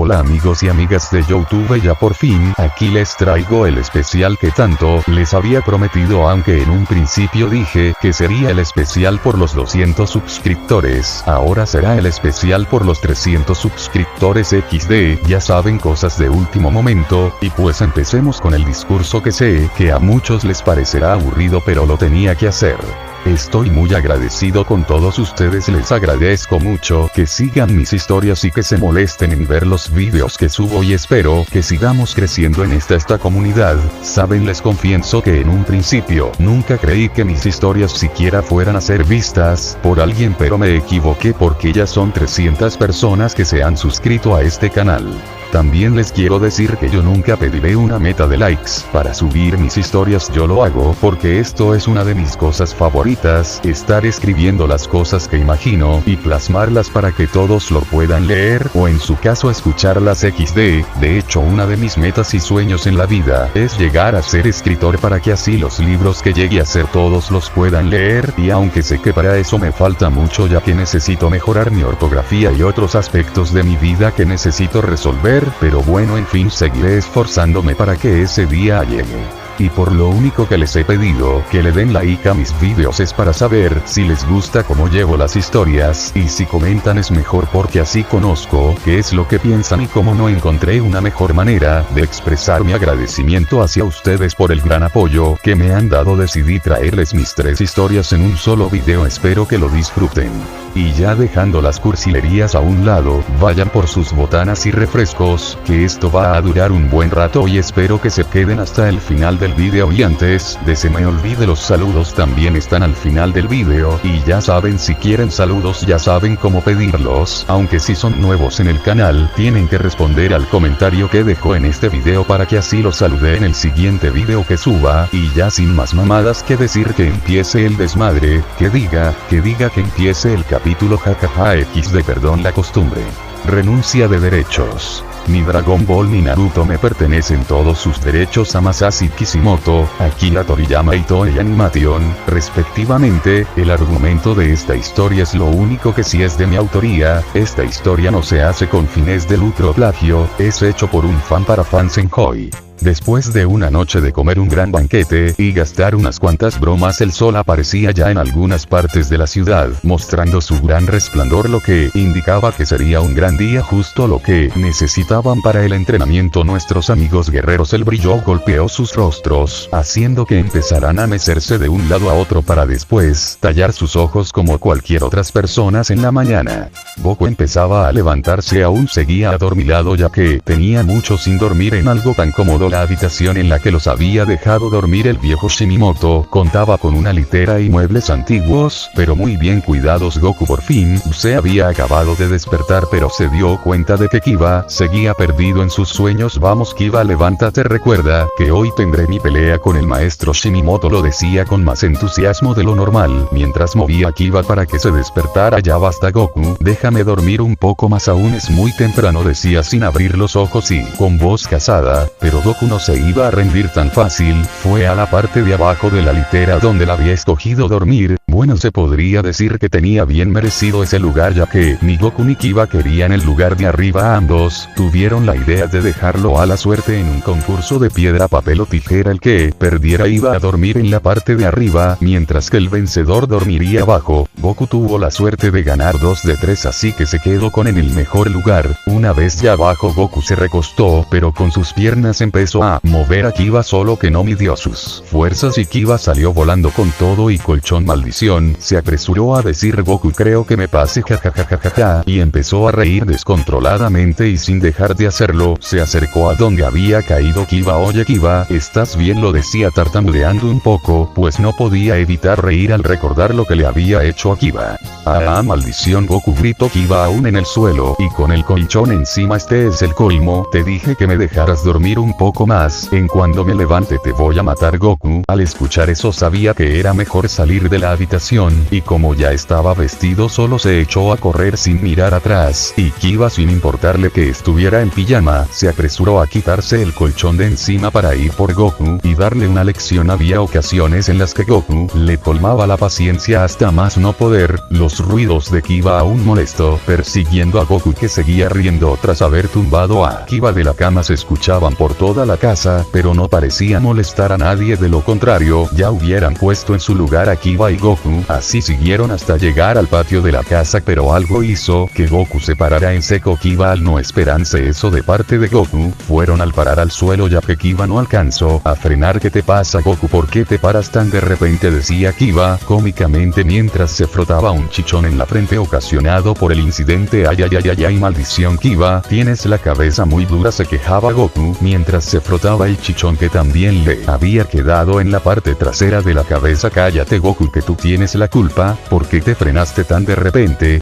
Hola amigos y amigas de YouTube, ya por fin, aquí les traigo el especial que tanto les había prometido, aunque en un principio dije que sería el especial por los 200 suscriptores, ahora será el especial por los 300 suscriptores XD, ya saben, cosas de último momento, y pues empecemos con el discurso que sé que a muchos les parecerá aburrido, pero lo tenía que hacer. Estoy muy agradecido con todos ustedes, les agradezco mucho que sigan mis historias y que se molesten en ver los vídeos que subo, y espero que sigamos creciendo en esta comunidad. Saben, les confieso que en un principio nunca creí que mis historias siquiera fueran a ser vistas por alguien, pero me equivoqué porque ya son 300 personas que se han suscrito a este canal. También les quiero decir que yo nunca pediré una meta de likes para subir mis historias, yo lo hago porque esto es una de mis cosas favoritas, estar escribiendo las cosas que imagino y plasmarlas para que todos lo puedan leer, o en su caso escucharlas XD. De hecho, una de mis metas y sueños en la vida es llegar a ser escritor, para que así los libros que llegue a hacer todos los puedan leer, y aunque sé que para eso me falta mucho, ya que necesito mejorar mi ortografía y otros aspectos de mi vida que necesito resolver, pero bueno, en fin, seguiré esforzándome para que ese día llegue. Y por lo único que les he pedido que le den like a mis vídeos es para saber si les gusta cómo llevo las historias, y si comentan es mejor porque así conozco qué es lo que piensan, y como no encontré una mejor manera de expresar mi agradecimiento hacia ustedes por el gran apoyo que me han dado, decidí traerles mis 3 historias en un solo video, espero que lo disfruten. Y ya dejando las cursilerías a un lado, vayan por sus botanas y refrescos, que esto va a durar un buen rato y espero que se queden hasta el final del video. Y antes de se me olvide, los saludos también están al final del video, y ya saben, si quieren saludos ya saben cómo pedirlos, aunque si son nuevos en el canal tienen que responder al comentario que dejó en este video para que así los salude en el siguiente video que suba. Y ya sin más mamadas que decir, que empiece el desmadre, que diga que empiece el capítulo, jajaja XD, perdón la costumbre. Renuncia de derechos. Ni Dragon Ball ni Naruto me pertenecen todos sus derechos a Masashi Kishimoto, Akira Toriyama y Toei Animation, respectivamente. El argumento de esta historia es lo único que sí es de mi autoría. Esta historia no se hace con fines de lucro o plagio, es hecho por un fan para fans en Hoi. Después de una noche de comer un gran banquete y gastar unas cuantas bromas, el sol aparecía ya en algunas partes de la ciudad, mostrando su gran resplandor, lo que indicaba que sería un gran día, justo lo que necesitaban para el entrenamiento nuestros amigos guerreros. El brillo golpeó sus rostros, haciendo que empezaran a mecerse de un lado a otro para después tallar sus ojos como cualquier otras personas en la mañana. Goku empezaba a levantarse, aún seguía adormilado ya que tenía mucho sin dormir en algo tan cómodo. La habitación en la que los había dejado dormir el viejo Shinimoto contaba con una litera y muebles antiguos, pero muy bien cuidados. Goku por fin se había acabado de despertar, pero se dio cuenta de que Kiba seguía perdido en sus sueños. Vamos Kiba, levántate, recuerda que hoy tendré mi pelea con el maestro Shinimoto, lo decía con más entusiasmo de lo normal, mientras movía a Kiba para que se despertara. Ya basta Goku, déjame dormir un poco más, aún es muy temprano, decía sin abrir los ojos y con voz casada, pero Goku no se iba a rendir tan fácil. Fue a la parte de abajo de la litera donde la había escogido dormir. Bueno, se podría decir que tenía bien merecido ese lugar, ya que ni Goku ni Kiba querían el lugar de arriba. Ambos tuvieron la idea de dejarlo a la suerte en un concurso de piedra, papel o tijera. El que perdiera iba a dormir en la parte de arriba, mientras que el vencedor dormiría abajo. Goku tuvo la suerte de ganar 2 de 3, así que se quedó con en el mejor lugar. Una vez ya abajo, Goku se recostó, pero con sus piernas empezó a mover a Kiba, solo que no midió sus fuerzas y Kiba salió volando con todo y colchón. Maldición, se apresuró a decir Goku, creo que me pase, jajajajaja, y empezó a reír descontroladamente, y sin dejar de hacerlo, se acercó a donde había caído Kiba. Oye Kiba, ¿estás bien?, lo decía tartamudeando un poco, pues no podía evitar reír al recordar lo que le había hecho a Kiba. Ah, maldición, Goku gritó Kiba aún en el suelo y con el colchón encima. Este es el colmo, te dije que me dejaras dormir un poco más, en cuando me levante te voy a matar. Goku, al escuchar eso, sabía que era mejor salir de la habitación habitación, y como ya estaba vestido solo se echó a correr sin mirar atrás, y Kiba sin importarle que estuviera en pijama, se apresuró a quitarse el colchón de encima para ir por Goku, y darle una lección. Había ocasiones en las que Goku le colmaba la paciencia hasta más no poder, los ruidos de Kiba aún molesto, persiguiendo a Goku que seguía riendo tras haber tumbado a Kiba de la cama se escuchaban por toda la casa, pero no parecía molestar a nadie, de lo contrario, ya hubieran puesto en su lugar a Kiba y Goku. Así siguieron hasta llegar al patio de la casa, pero algo hizo que Goku se parara en seco. Kiba, al no esperarse eso de parte de Goku, fueron al parar al suelo ya que Kiba no alcanzó a frenar. ¿Qué te pasa, Goku? ¿Por qué te paras tan de repente?, decía Kiba cómicamente mientras se frotaba un chichón en la frente ocasionado por el incidente. Ay ay ay ay ay, maldición Kiba, tienes la cabeza muy dura, se quejaba Goku mientras se frotaba el chichón que también le había quedado en la parte trasera de la cabeza. Cállate, Goku, que tú tienes la culpa, ¿por qué te frenaste tan de repente?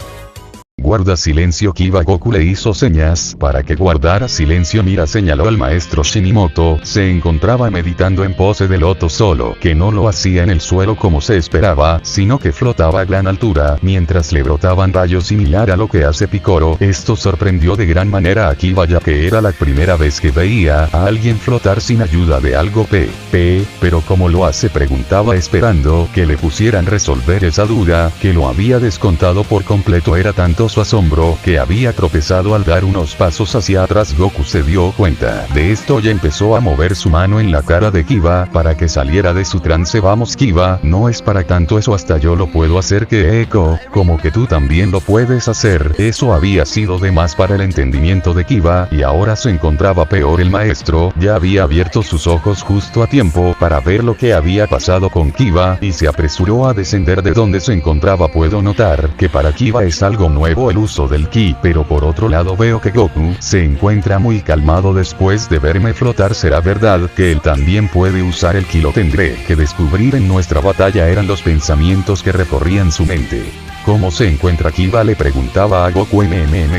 Guarda silencio, Kiba. Goku le hizo señas para que guardara silencio. Mira, señaló al maestro Shinimoto. Se encontraba meditando en pose de loto, solo que no lo hacía en el suelo como se esperaba, sino que flotaba a gran altura, mientras le brotaban rayos similar a lo que hace Picoro. Esto sorprendió de gran manera a Kiba, ya que era la primera vez que veía a alguien flotar sin ayuda de algo. Pero ¿cómo lo hace?, preguntaba esperando que le pusieran resolver esa duda, que lo había descontado por completo. Era tanto su asombro que había tropezado al dar unos pasos hacia atrás. Goku se dio cuenta de esto y empezó a mover su mano en la cara de Kiba para que saliera de su trance. Vamos, Kiba, no es para tanto eso, hasta yo lo puedo hacer. Que eco, como que tú también lo puedes hacer. Eso había sido de más para el entendimiento de Kiba, y ahora se encontraba peor. El maestro ya había abierto sus ojos justo a tiempo para ver lo que había pasado con Kiba, y se apresuró a descender de donde se encontraba. Puedo notar que para Kiba es algo nuevo el uso del ki, pero por otro lado veo que Goku se encuentra muy calmado después de verme flotar. ¿Será verdad que él también puede usar el ki? Lo tendré que descubrir en nuestra batalla, eran los pensamientos que recorrían su mente. ¿Cómo se encuentra Kiba?, le preguntaba a Goku.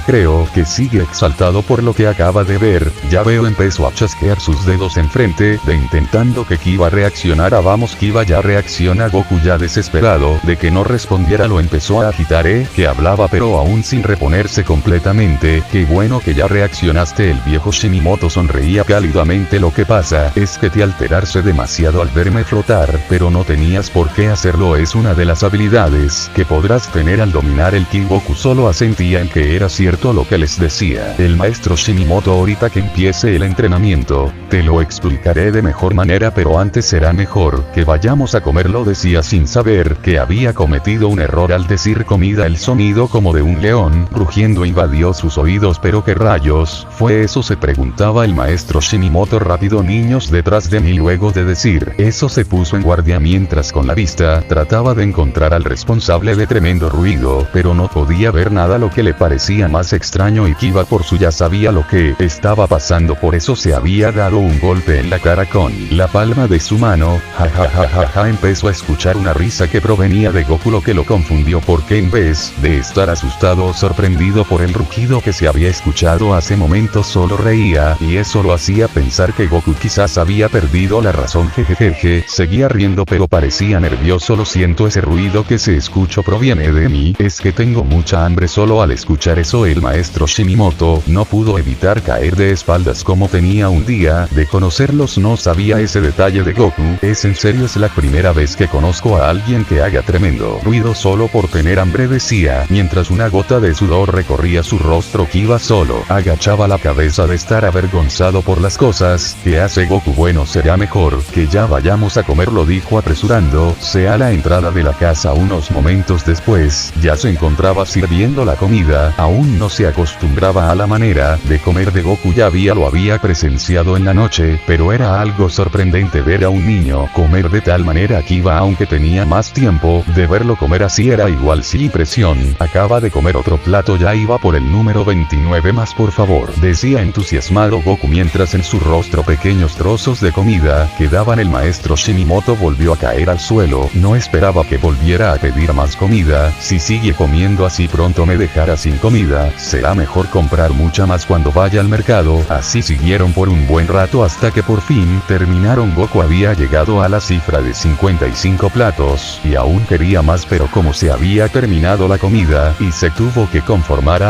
Creo que sigue exaltado por lo que acaba de ver. Ya veo, empezó a chasquear sus dedos enfrente de intentando que Kiba reaccionara. Vamos, Kiba, ya reacciona. Goku, ya desesperado de que no respondiera, lo empezó a agitar. Que hablaba pero aún sin reponerse completamente. Qué bueno que ya reaccionaste. El viejo Shinimoto sonreía cálidamente. Lo que pasa es que te alterarse demasiado al verme flotar, pero no tenías por qué hacerlo. Es una de las habilidades que podrás tener al dominar el ki. Goku solo asentía en que era cierto lo que les decía el maestro Shinimoto. Ahorita que empiece el entrenamiento, te lo explicaré de mejor manera, pero antes será mejor que vayamos a comer, lo decía sin saber que había cometido un error al decir comida. El sonido como de un león rugiendo invadió sus oídos. ¿Pero qué rayos fue eso?, se preguntaba el maestro Shinimoto. Rápido, niños detrás de mí. Luego de decir eso se puso en guardia mientras con la vista trataba de encontrar al responsable de tremendo ruido, pero no podía ver nada, lo que le parecía más extraño. Y Kiba por su ya sabía lo que estaba pasando, por eso se había dado un golpe en la cara con la palma de su mano. Ja. Empezó a escuchar una risa que provenía de Goku, lo que lo confundió porque en vez de estar asustado o sorprendido por el rugido que se había escuchado hace momentos, solo reía, y eso lo hacía pensar que Goku quizás había perdido la razón. Jejeje, seguía riendo pero parecía nervioso. Lo siento, ese ruido que se escuchó proviene de mí, es que tengo mucha hambre. Solo al escuchar eso el maestro Shinimoto no pudo evitar caer de espaldas. Como tenía un día de conocerlos, no sabía ese detalle de Goku. Es en serio, es la primera vez que conozco a alguien que haga tremendo ruido solo por tener hambre, decía mientras una gota de sudor recorría su rostro. Kiba solo agachaba la cabeza de estar avergonzado por las cosas que hace Goku. Bueno, será mejor que ya vayamos a comer, lo dijo apresurándose a la entrada de la casa. Unos momentos después ya se encontraba sirviendo la comida. Aún no se acostumbraba a la manera de comer de Goku, ya lo había presenciado en la noche, pero era algo sorprendente ver a un niño comer de tal manera. Kiba, aunque tenía más tiempo de verlo comer así, era igual sin presión. Acaba de comer otro plato, ya iba por el número 29 más, por favor, decía entusiasmado Goku mientras en su rostro pequeños trozos de comida quedaban. El maestro Shinimoto volvió a caer al suelo. No esperaba que volviera a pedir más comida, comida, si sigue comiendo así pronto me dejará sin comida, será mejor comprar mucha más cuando vaya al mercado. Así siguieron por un buen rato hasta que por fin terminaron. Goku había llegado a la cifra de 55 platos, y aún quería más, pero como se había terminado la comida, y se tuvo que conformar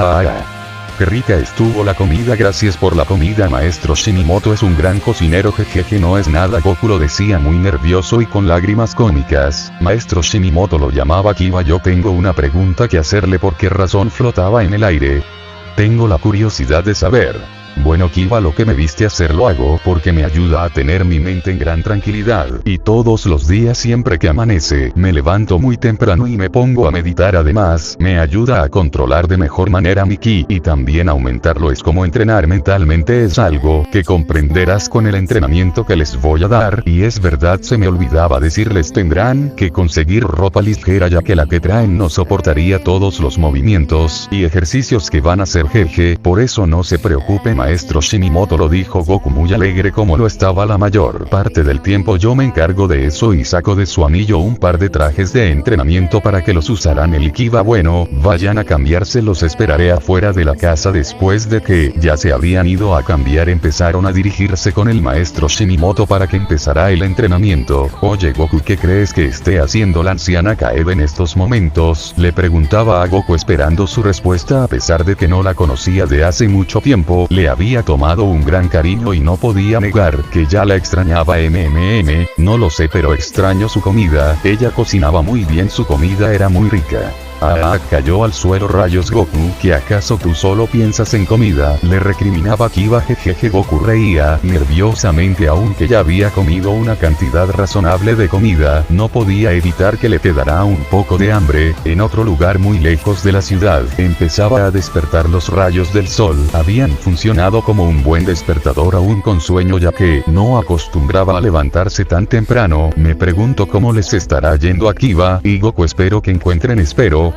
Qué rica estuvo la comida, gracias por la comida maestro Shinimoto es un gran cocinero, jejeje no es nada. Goku lo decía muy nervioso y con lágrimas cómicas. Maestro Shinimoto lo llamaba Kiba. Yo tengo una pregunta que hacerle. ¿Por qué razón flotaba en el aire? Tengo la curiosidad de saber. Bueno Kiba, lo que me viste hacer lo hago porque me ayuda a tener mi mente en gran tranquilidad, y todos los días siempre que amanece, me levanto muy temprano y me pongo a meditar. Además, me ayuda a controlar de mejor manera mi ki y también aumentarlo. Es como entrenar mentalmente, es algo que comprenderás con el entrenamiento que les voy a dar. Y es verdad, se me olvidaba decirles, tendrán que conseguir ropa ligera ya que la que traen no soportaría todos los movimientos y ejercicios que van a hacer, jeje, por eso no se preocupen maestro Shinimoto, lo dijo Goku muy alegre como lo estaba la mayor parte del tiempo. Yo me encargo de eso, y sacó de su anillo un par de trajes de entrenamiento para que los usarán. El Kiba, bueno, vayan a cambiarse, los esperaré afuera de la casa. Después de que ya se habían ido a cambiar, empezaron a dirigirse con el maestro Shinimoto para que empezara el entrenamiento. Oye Goku, ¿qué crees que esté haciendo la anciana Kaede en estos momentos? Le preguntaba a Goku esperando su respuesta. A pesar de que no la conocía de hace mucho tiempo, le había tomado un gran cariño y no podía negar que ya la extrañaba. No lo sé, pero extraño su comida. Ella cocinaba muy bien, su comida era muy rica. Cayó al suelo. Rayos Goku, ¿que acaso tú solo piensas en comida? Le recriminaba Kiba. Jejeje. Goku reía nerviosamente, aunque ya había comido una cantidad razonable de comida, no podía evitar que le quedara un poco de hambre. En otro lugar muy lejos de la ciudad, empezaba a despertar. Los rayos del sol habían funcionado como un buen despertador, aún con sueño ya que no acostumbraba a levantarse tan temprano. Me pregunto cómo les estará yendo a Kiba y Goku. Espero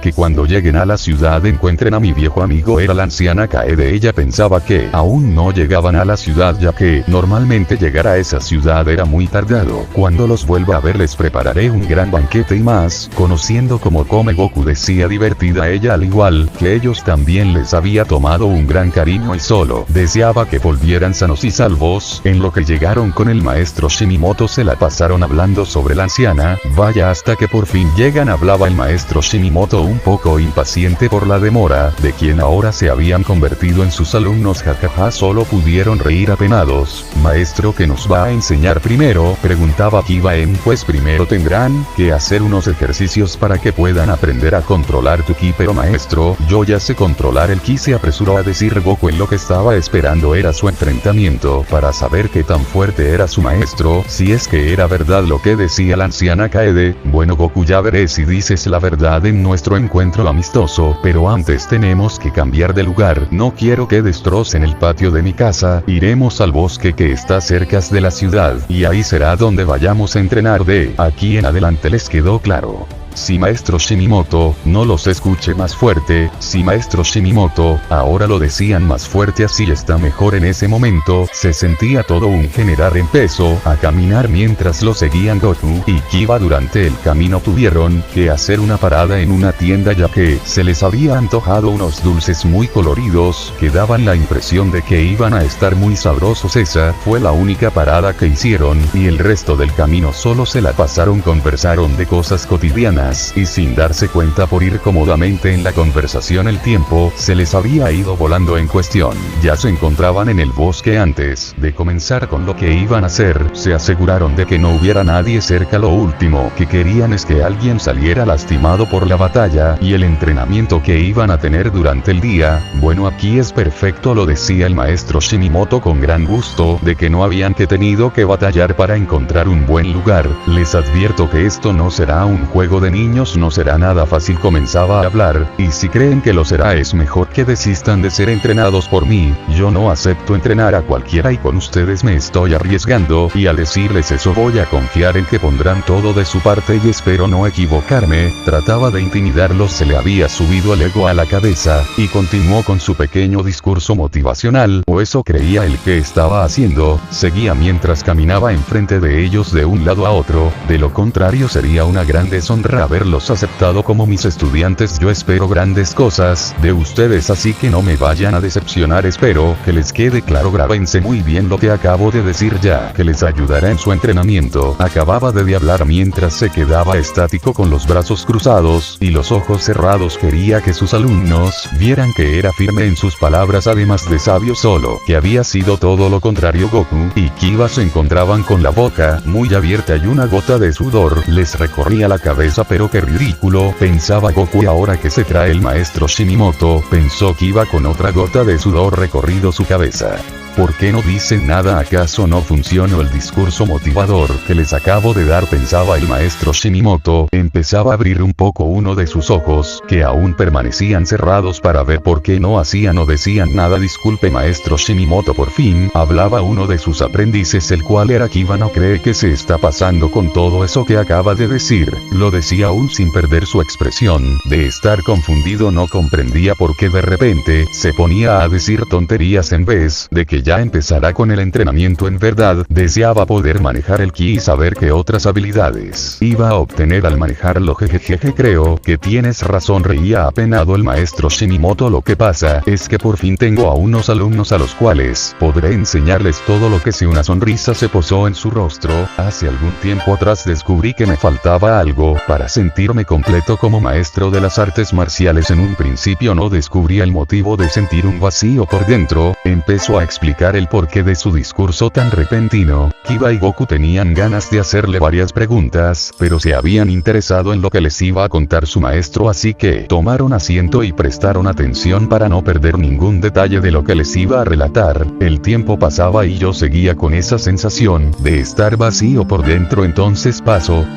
que cuando lleguen a la ciudad encuentren a mi viejo amigo. Era la anciana Kaede. Ella pensaba que aún no llegaban a la ciudad ya que normalmente llegar a esa ciudad era muy tardado. Cuando los vuelva a ver les prepararé un gran banquete y más. Conociendo cómo come Goku, decía divertida ella. Al igual que ellos, también les había tomado un gran cariño y solo deseaba que volvieran sanos y salvos. En lo que llegaron con el maestro Shinimoto se la pasaron hablando sobre la anciana. Vaya, hasta que por fin llegan. Hablaba el maestro Shinimoto un poco impaciente por la demora de quien ahora se habían convertido en sus alumnos. Jajaja, solo pudieron reír apenados. Maestro, ¿qué nos va a enseñar primero? Preguntaba Kiba. Pues primero tendrán que hacer unos ejercicios para que puedan aprender a controlar tu ki. Pero maestro, yo ya sé controlar el ki, se apresuró a decir Goku. En lo que estaba esperando era su enfrentamiento para saber qué tan fuerte era su maestro, si es que era verdad lo que decía la anciana Kaede. Bueno Goku, ya veré si dices la verdad en nuestro encuentro amistoso, pero antes tenemos que cambiar de lugar. No quiero que destrocen el patio de mi casa. Iremos al bosque que está cerca de la ciudad, y ahí será donde vayamos a entrenar. De aquí en adelante, ¿les quedó claro? Sí maestro Shinimoto. No los escuche más fuerte. Sí maestro Shinimoto. Ahora lo decían más fuerte, así está mejor. En ese momento, se sentía todo un generar. Empezó a caminar mientras lo seguían Goku y Kiba. Durante el camino tuvieron que hacer una parada en una tienda ya que se les había antojado unos dulces muy coloridos que daban la impresión de que iban a estar muy sabrosos. Esa fue la única parada que hicieron, y el resto del camino solo se la pasaron, conversaron de cosas cotidianas y sin darse cuenta por ir cómodamente en la conversación el tiempo se les había ido volando. En cuestión, ya se encontraban en el bosque. Antes de comenzar con lo que iban a hacer, se aseguraron de que no hubiera nadie cerca. Lo último que querían es que alguien saliera lastimado por la batalla y el entrenamiento que iban a tener durante el día. Bueno, aquí es perfecto, lo decía el maestro Shinimoto con gran gusto de que no habían tenido que batallar para encontrar un buen lugar. Les advierto que esto no será un juego de niños, no será nada fácil. Comenzaba a hablar, y si creen que lo será es mejor que desistan de ser entrenados por mí. Yo no acepto entrenar a cualquiera y con ustedes me estoy arriesgando, y al decirles eso voy a confiar en que pondrán todo de su parte y espero no equivocarme. Trataba de intimidarlos, se le había subido el ego a la cabeza, y continuó con su pequeño discurso motivacional, o eso creía el que estaba haciendo. Seguía mientras caminaba enfrente de ellos de un lado a otro, de lo contrario sería una gran deshonra haberlos aceptado como mis estudiantes. Yo espero grandes cosas de ustedes, así que no me vayan a decepcionar. Espero que les quede claro. Grábense muy bien lo que acabo de decir, ya que les ayudará en su entrenamiento. Acababa de hablar mientras se quedaba estático con los brazos cruzados y los ojos cerrados. Quería que sus alumnos vieran que era firme en sus palabras, además de sabio, solo que había sido todo lo contrario. Goku y Kiba se encontraban con la boca muy abierta y una gota de sudor les recorría la cabeza. Pero qué ridículo, pensaba Goku, ahora que se trae el maestro Shinimoto, pensó Kiba con otra gota de sudor recorrido su cabeza. ¿Por qué no dicen nada? ¿Acaso no funcionó el discurso motivador que les acabo de dar?, pensaba el maestro Shinimoto. Empezaba a abrir un poco uno de sus ojos, que aún permanecían cerrados, para ver por qué no hacían o decían nada. Disculpe, maestro Shinimoto, por fin hablaba uno de sus aprendices, el cual era Kiba. ¿No cree que se está pasando con todo eso que acaba de decir? Lo decía aún sin perder su expresión de estar confundido. No comprendía por qué de repente se ponía a decir tonterías en vez de que ya empezará con el entrenamiento. En verdad, deseaba poder manejar el ki y saber qué otras habilidades iba a obtener al manejarlo. Jejejeje, creo que tienes razón, reía apenado el maestro Shinimoto. Lo que pasa es que por fin tengo a unos alumnos a los cuales podré enseñarles todo lo que sé. Una sonrisa se posó en su rostro. Hace algún tiempo atrás descubrí que me faltaba algo para sentirme completo como maestro de las artes marciales. En un principio no descubría el motivo de sentir un vacío por dentro. Empezó a explicar el porqué de su discurso tan repentino. Kiba y Goku tenían ganas de hacerle varias preguntas, pero se habían interesado en lo que les iba a contar su maestro, así que tomaron asiento y prestaron atención para no perder ningún detalle de lo que les iba a relatar. El tiempo pasaba y yo seguía con esa sensación de estar vacío por dentro. Entonces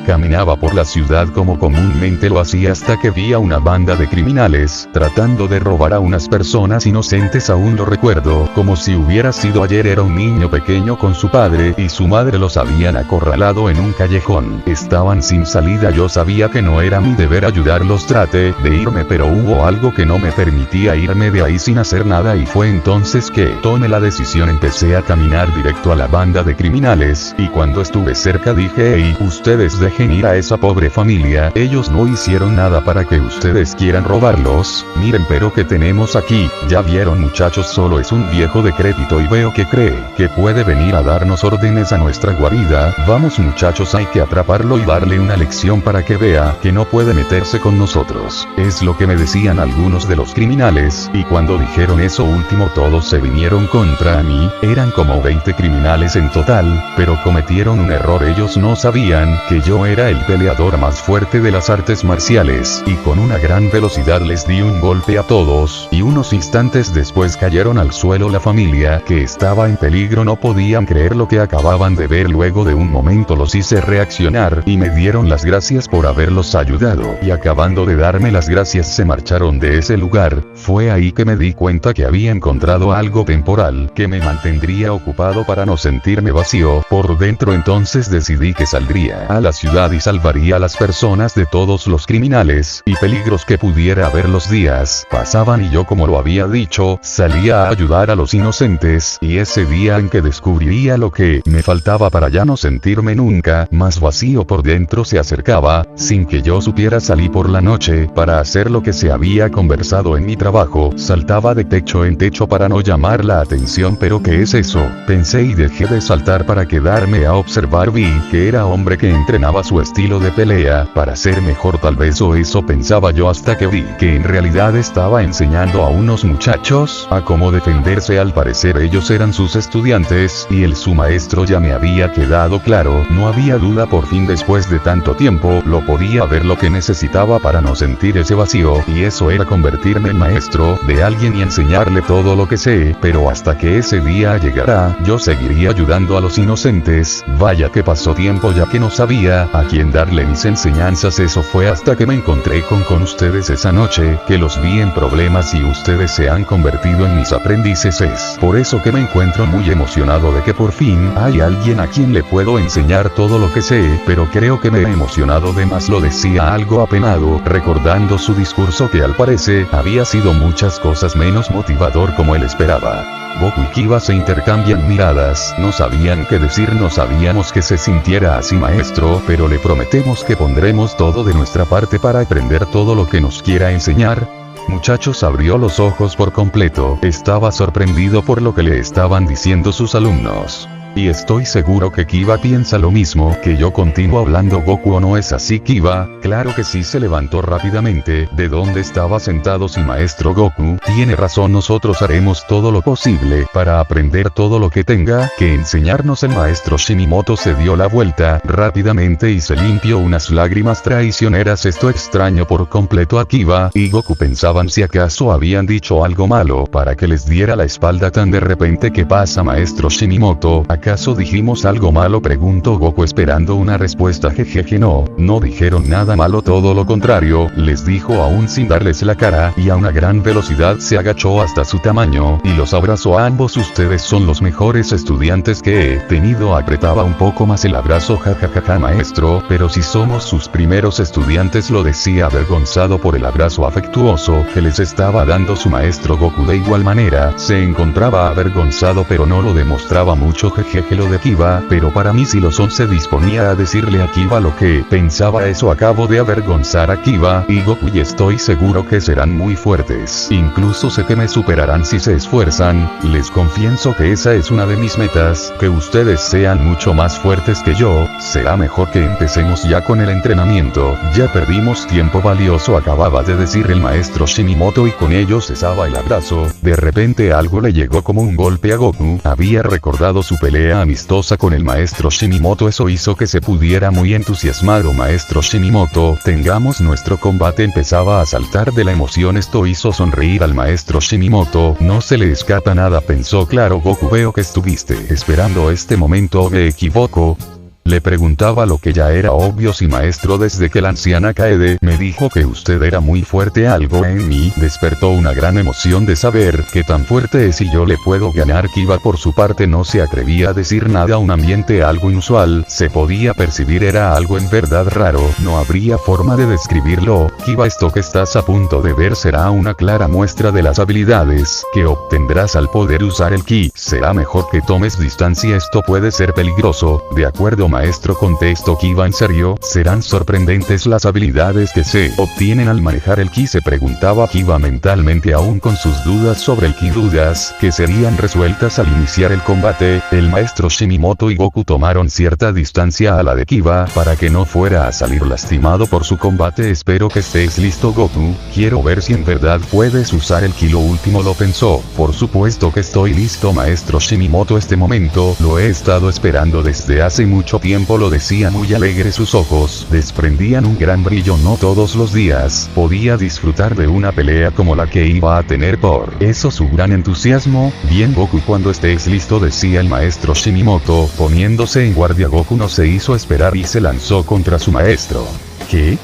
caminaba por la ciudad como comúnmente lo hacía, hasta que vi a una banda de criminales tratando de robar a unas personas inocentes. Aún lo recuerdo como si hubiera sido ayer. Era un niño pequeño con su padre y su madre. Los habían acorralado en un callejón. Estaban sin salida. Yo sabía que no era mi deber ayudarlos. Traté de irme, pero hubo algo que no me permitía irme de ahí sin hacer nada, y fue entonces que tomé la decisión. Empecé a caminar directo a la banda de criminales, y cuando estuve cerca dije: hey, ustedes dejen ir a esa pobre familia. Ellos no hicieron nada para que ustedes quieran robarlos. Miren, pero ¿qué tenemos aquí? Ya vieron, muchachos, solo es un viejo decrépito y veo que cree que puede venir a darnos órdenes a nuestra guarida. Vamos, muchachos, hay que atraparlo y darle una lección para que vea que no puede meterse con nosotros. Es lo que me decían algunos de los criminales, y cuando dijeron eso último todos se vinieron contra mí. Eran como 20 criminales en total, pero cometieron un error. Ellos no sabían que yo era el peleador más fuerte de las artes marciales, y con una gran velocidad les di un golpe a todos, y unos instantes después cayeron al suelo. La familia, que estaba en peligro, no podían creer lo que acababan de ver. Luego de un momento los hice reaccionar y me dieron las gracias por haberlos ayudado, y acabando de darme las gracias se marcharon de ese lugar. Fue ahí que me di cuenta que había encontrado algo temporal que me mantendría ocupado para no sentirme vacío por dentro. Entonces decidí que saldría a la ciudad y salvaría a las personas de todos los criminales y peligros que pudiera haber. Los días pasaban y yo, como lo había dicho, salía a ayudar a los inocentes, y ese día en que descubriría lo que me faltaba para ya no sentirme nunca más vacío por dentro se acercaba, sin que yo supiera. Salí por la noche para hacer lo que se había conversado en mi trabajo. Saltaba de techo en techo para no llamar la atención. ¿Pero qué es eso?, pensé, y dejé de saltar para quedarme a observar. Vi que era hombre que entrenaba su estilo de pelea para ser mejor, tal vez, o eso pensaba yo, hasta que vi que en realidad estaba enseñando a unos muchachos a cómo defenderse. Al parecer ellos eran sus estudiantes, y su maestro ya me había quedado claro. No había duda, por fin después de tanto tiempo lo podía ver. Lo que necesitaba para no sentir ese vacío, y eso era convertirme en maestro de alguien y enseñarle todo lo que sé. Pero hasta que ese día llegara, yo seguiría ayudando a los inocentes. Vaya que pasó tiempo ya que no sabía a quién darle mis enseñanzas. Eso fue hasta que me encontré con ustedes esa noche, que los vi en problemas y ustedes se han convertido en mis aprendices. Es por eso eso que me encuentro muy emocionado de que por fin hay alguien a quien le puedo enseñar todo lo que sé, pero creo que me he emocionado de más, lo decía algo apenado, recordando su discurso que al parecer había sido muchas cosas menos motivador como él esperaba. Goku y Kiba se intercambian miradas, no sabían qué decir, no sabíamos que se sintiera así maestro, pero le prometemos que pondremos todo de nuestra parte para aprender todo lo que nos quiera enseñar. Muchachos, abrió los ojos por completo, estaba sorprendido por lo que le estaban diciendo sus alumnos. Y estoy seguro que Kiba piensa lo mismo que yo. Continúo hablando Goku, ¿o no es así, Kiba? Claro que sí, se levantó rápidamente de donde estaba sentado. Sí, maestro Goku, tiene razón, nosotros haremos todo lo posible para aprender todo lo que tenga que enseñarnos. El maestro Shinimoto se dio la vuelta rápidamente y se limpió unas lágrimas traicioneras. Esto extrañó por completo a Kiba y Goku, pensaban si acaso habían dicho algo malo para que les diera la espalda tan de repente. ¿Qué pasa, maestro Shinimoto? ¿Acaso dijimos algo malo?, preguntó Goku esperando una respuesta. Jejeje, no dijeron nada malo, todo lo contrario, les dijo aún sin darles la cara, y a una gran velocidad se agachó hasta su tamaño y los abrazó a ambos. Ustedes son los mejores estudiantes que he tenido. Apretaba un poco más el abrazo. Jajajaja, maestro, pero si somos sus primeros estudiantes, lo decía avergonzado por el abrazo afectuoso que les estaba dando su maestro. Goku de igual manera se encontraba avergonzado, pero no lo demostraba mucho. Jejeje, lo de Kiba, pero para mí si lo son. Se disponía a decirle a Kiba lo que pensaba. Eso, acabo de avergonzar a Kiba y Goku y estoy seguro que serán muy fuertes. Incluso sé que me superarán si se esfuerzan. Les confieso que esa es una de mis metas, que ustedes sean mucho más fuertes que yo. Será mejor que empecemos ya con el entrenamiento. Ya perdimos tiempo valioso, acababa de decir el maestro Shinimoto, y con ello cesaba el abrazo. De repente algo le llegó como un golpe a Goku. Había recordado su pelea amistosa con el maestro Shinimoto, eso hizo que se pudiera muy entusiasmado. Maestro Shinimoto, tengamos nuestro combate. Empezaba a saltar de la emoción. Esto hizo sonreír al maestro Shinimoto. No se le escapa nada, pensó. Claro, Goku, veo que estuviste esperando este momento, ¿o me equivoco? Le preguntaba lo que ya era obvio. Sí, maestro, desde que la anciana Kaede me dijo que usted era muy fuerte, algo en mí despertó una gran emoción de saber qué tan fuerte es y yo le puedo ganar. Kiba por su parte no se atrevía a decir nada. Un ambiente algo inusual se podía percibir, era algo en verdad raro, no habría forma de describirlo. Kiba, esto que estás a punto de ver será una clara muestra de las habilidades que obtendrás al poder usar el ki. Será mejor que tomes distancia, esto puede ser peligroso. De acuerdo, maestro, contestó Kiba. ¿En serio? ¿Serán sorprendentes las habilidades que se obtienen al manejar el ki?, se preguntaba Kiba mentalmente, aún con sus dudas sobre el ki, dudas que serían resueltas al iniciar el combate. El maestro Shinimoto y Goku tomaron cierta distancia a la de Kiba para que no fuera a salir lastimado por su combate. Espero que estés listo, Goku, quiero ver si en verdad puedes usar el ki. Lo último lo pensó. Por supuesto que estoy listo, maestro Shinimoto, este momento lo he estado esperando desde hace mucho tiempo, lo decía muy alegre. Sus ojos desprendían un gran brillo. No todos los días podía disfrutar de una pelea como la que iba a tener, por eso su gran entusiasmo. Bien, Goku, cuando estés listo, decía el maestro Shinimoto, poniéndose en guardia. Goku no se hizo esperar y se lanzó contra su maestro. ¿Qué?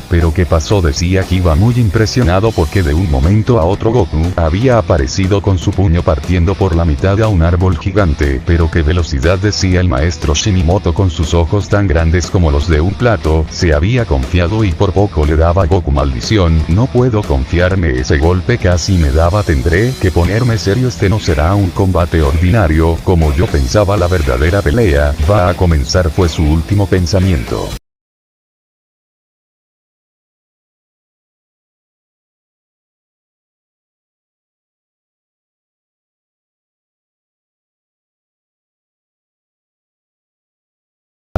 ¿Pero qué pasó?, decía Kiba muy impresionado porque de un momento a otro Goku había aparecido con su puño partiendo por la mitad a un árbol gigante. Pero qué velocidad, decía el maestro Shinimoto con sus ojos tan grandes como los de un plato. Se había confiado y por poco le daba a Goku. Maldición, no puedo confiarme, ese golpe casi me daba. Tendré que ponerme serio, este no será un combate ordinario como yo pensaba, la verdadera pelea va a comenzar, fue su último pensamiento.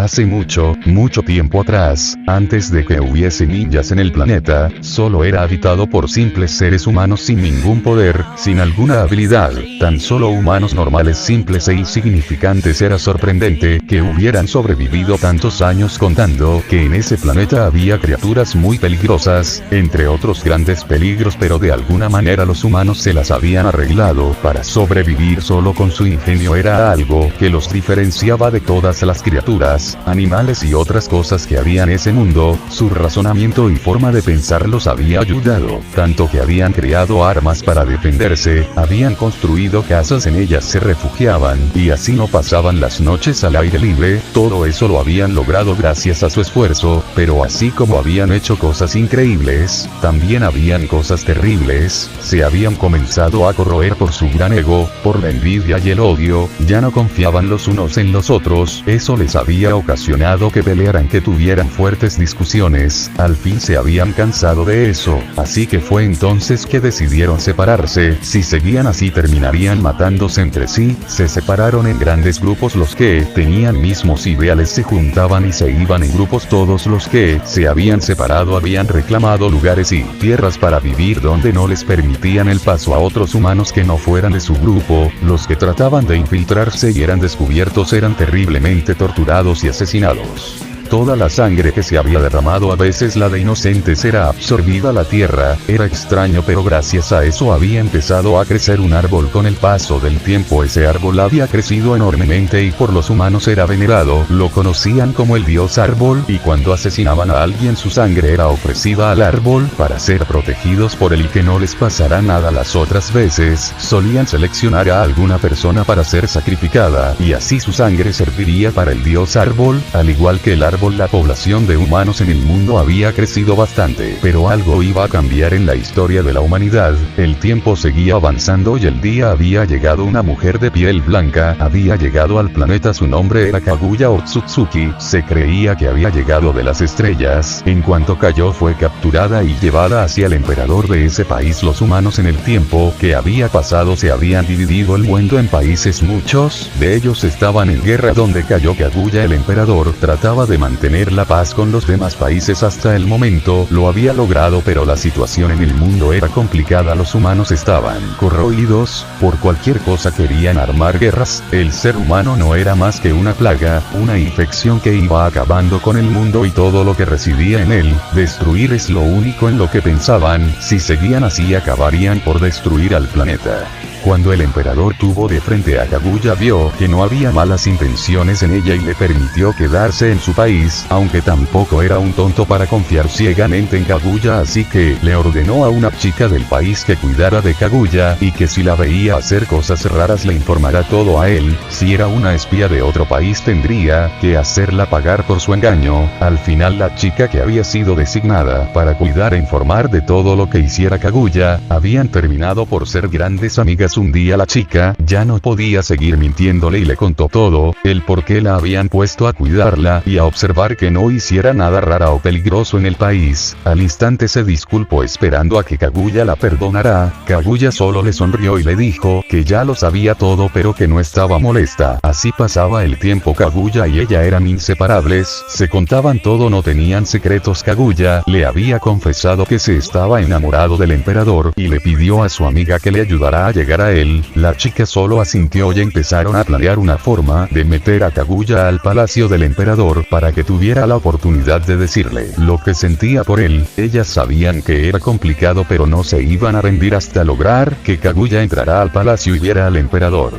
Hace mucho, mucho tiempo atrás, antes de que hubiese ninjas en el planeta, solo era habitado por simples seres humanos sin ningún poder, sin alguna habilidad, tan solo humanos normales, simples e insignificantes. Era sorprendente que hubieran sobrevivido tantos años, contando que en ese planeta había criaturas muy peligrosas, entre otros grandes peligros, pero de alguna manera los humanos se las habían arreglado para sobrevivir solo con su ingenio. Era algo que los diferenciaba de todas las criaturas plantas, animales y otras cosas que había en ese mundo. Su razonamiento y forma de pensar los había ayudado, tanto que habían creado armas para defenderse, habían construido casas, en ellas se refugiaban, y así no pasaban las noches al aire libre. Todo eso lo habían logrado gracias a su esfuerzo, pero así como habían hecho cosas increíbles, también habían cosas terribles. Se habían comenzado a corroer por su gran ego, por la envidia y el odio, ya no confiaban los unos en los otros. Eso les había ocasionado que pelearan, que tuvieran fuertes discusiones. Al fin se habían cansado de eso, así que fue entonces que decidieron separarse. Si seguían así terminarían matándose entre sí. Se separaron en grandes grupos. Los que tenían mismos ideales se juntaban y se iban en grupos. Todos los que se habían separado habían reclamado lugares y tierras para vivir donde no les permitían el paso a otros humanos que no fueran de su grupo. Los que trataban de infiltrarse y eran descubiertos eran terriblemente torturados y asesinados. Toda la sangre que se había derramado, a veces la de inocentes, era absorbida a la tierra. Era extraño, pero gracias a eso había empezado a crecer un árbol. Con el paso del tiempo ese árbol había crecido enormemente y por los humanos era venerado. Lo conocían como el dios árbol, y cuando asesinaban a alguien su sangre era ofrecida al árbol para ser protegidos por él y que no les pasara nada. Las otras veces solían seleccionar a alguna persona para ser sacrificada, y así su sangre serviría para el dios árbol. Al igual que el árbol, la población de humanos en el mundo había crecido bastante, pero algo iba a cambiar en la historia de la humanidad. El tiempo seguía avanzando y el día había llegado. Una mujer de piel blanca había llegado al planeta. Su nombre era Kaguya Otsutsuki. Se creía que había llegado de las estrellas. En cuanto cayó, fue capturada y llevada hacia el emperador de ese país. Los humanos, en el tiempo que había pasado, se habían dividido el mundo en países. Muchos de ellos estaban en guerra. Donde cayó Kaguya, el emperador trataba de mantener la paz con los demás países. Hasta el momento lo había logrado, pero la situación en el mundo era complicada. Los humanos estaban corroídos por cualquier cosa, querían armar guerras. El ser humano no era más que una plaga, una infección que iba acabando con el mundo y todo lo que residía en él. Destruir es lo único en lo que pensaban. Si seguían así, acabarían por destruir al planeta. Cuando el emperador tuvo de frente a Kaguya, vio que no había malas intenciones en ella y le permitió quedarse en su país, aunque tampoco era un tonto para confiar ciegamente en Kaguya, así que le ordenó a una chica del país que cuidara de Kaguya, y que si la veía hacer cosas raras le informara todo a él. Si era una espía de otro país, tendría que hacerla pagar por su engaño. Al final, la chica que había sido designada para cuidar e informar de todo lo que hiciera Kaguya, habían terminado por ser grandes amigas. Un día la chica ya no podía seguir mintiéndole y le contó todo, el por qué la habían puesto a cuidarla y a observar que no hiciera nada raro o peligroso en el país. Al instante se disculpó esperando a que Kaguya la perdonara. Kaguya solo le sonrió y le dijo que ya lo sabía todo, pero que no estaba molesta. Así pasaba el tiempo. Kaguya y ella eran inseparables, se contaban todo, no tenían secretos. Kaguya le había confesado que se estaba enamorado del emperador y le pidió a su amiga que le ayudara a llegar a él. La chica solo asintió y empezaron a planear una forma de meter a Kaguya al palacio del emperador para que tuviera la oportunidad de decirle lo que sentía por él. Ellas sabían que era complicado, pero no se iban a rendir hasta lograr que Kaguya entrara al palacio y viera al emperador.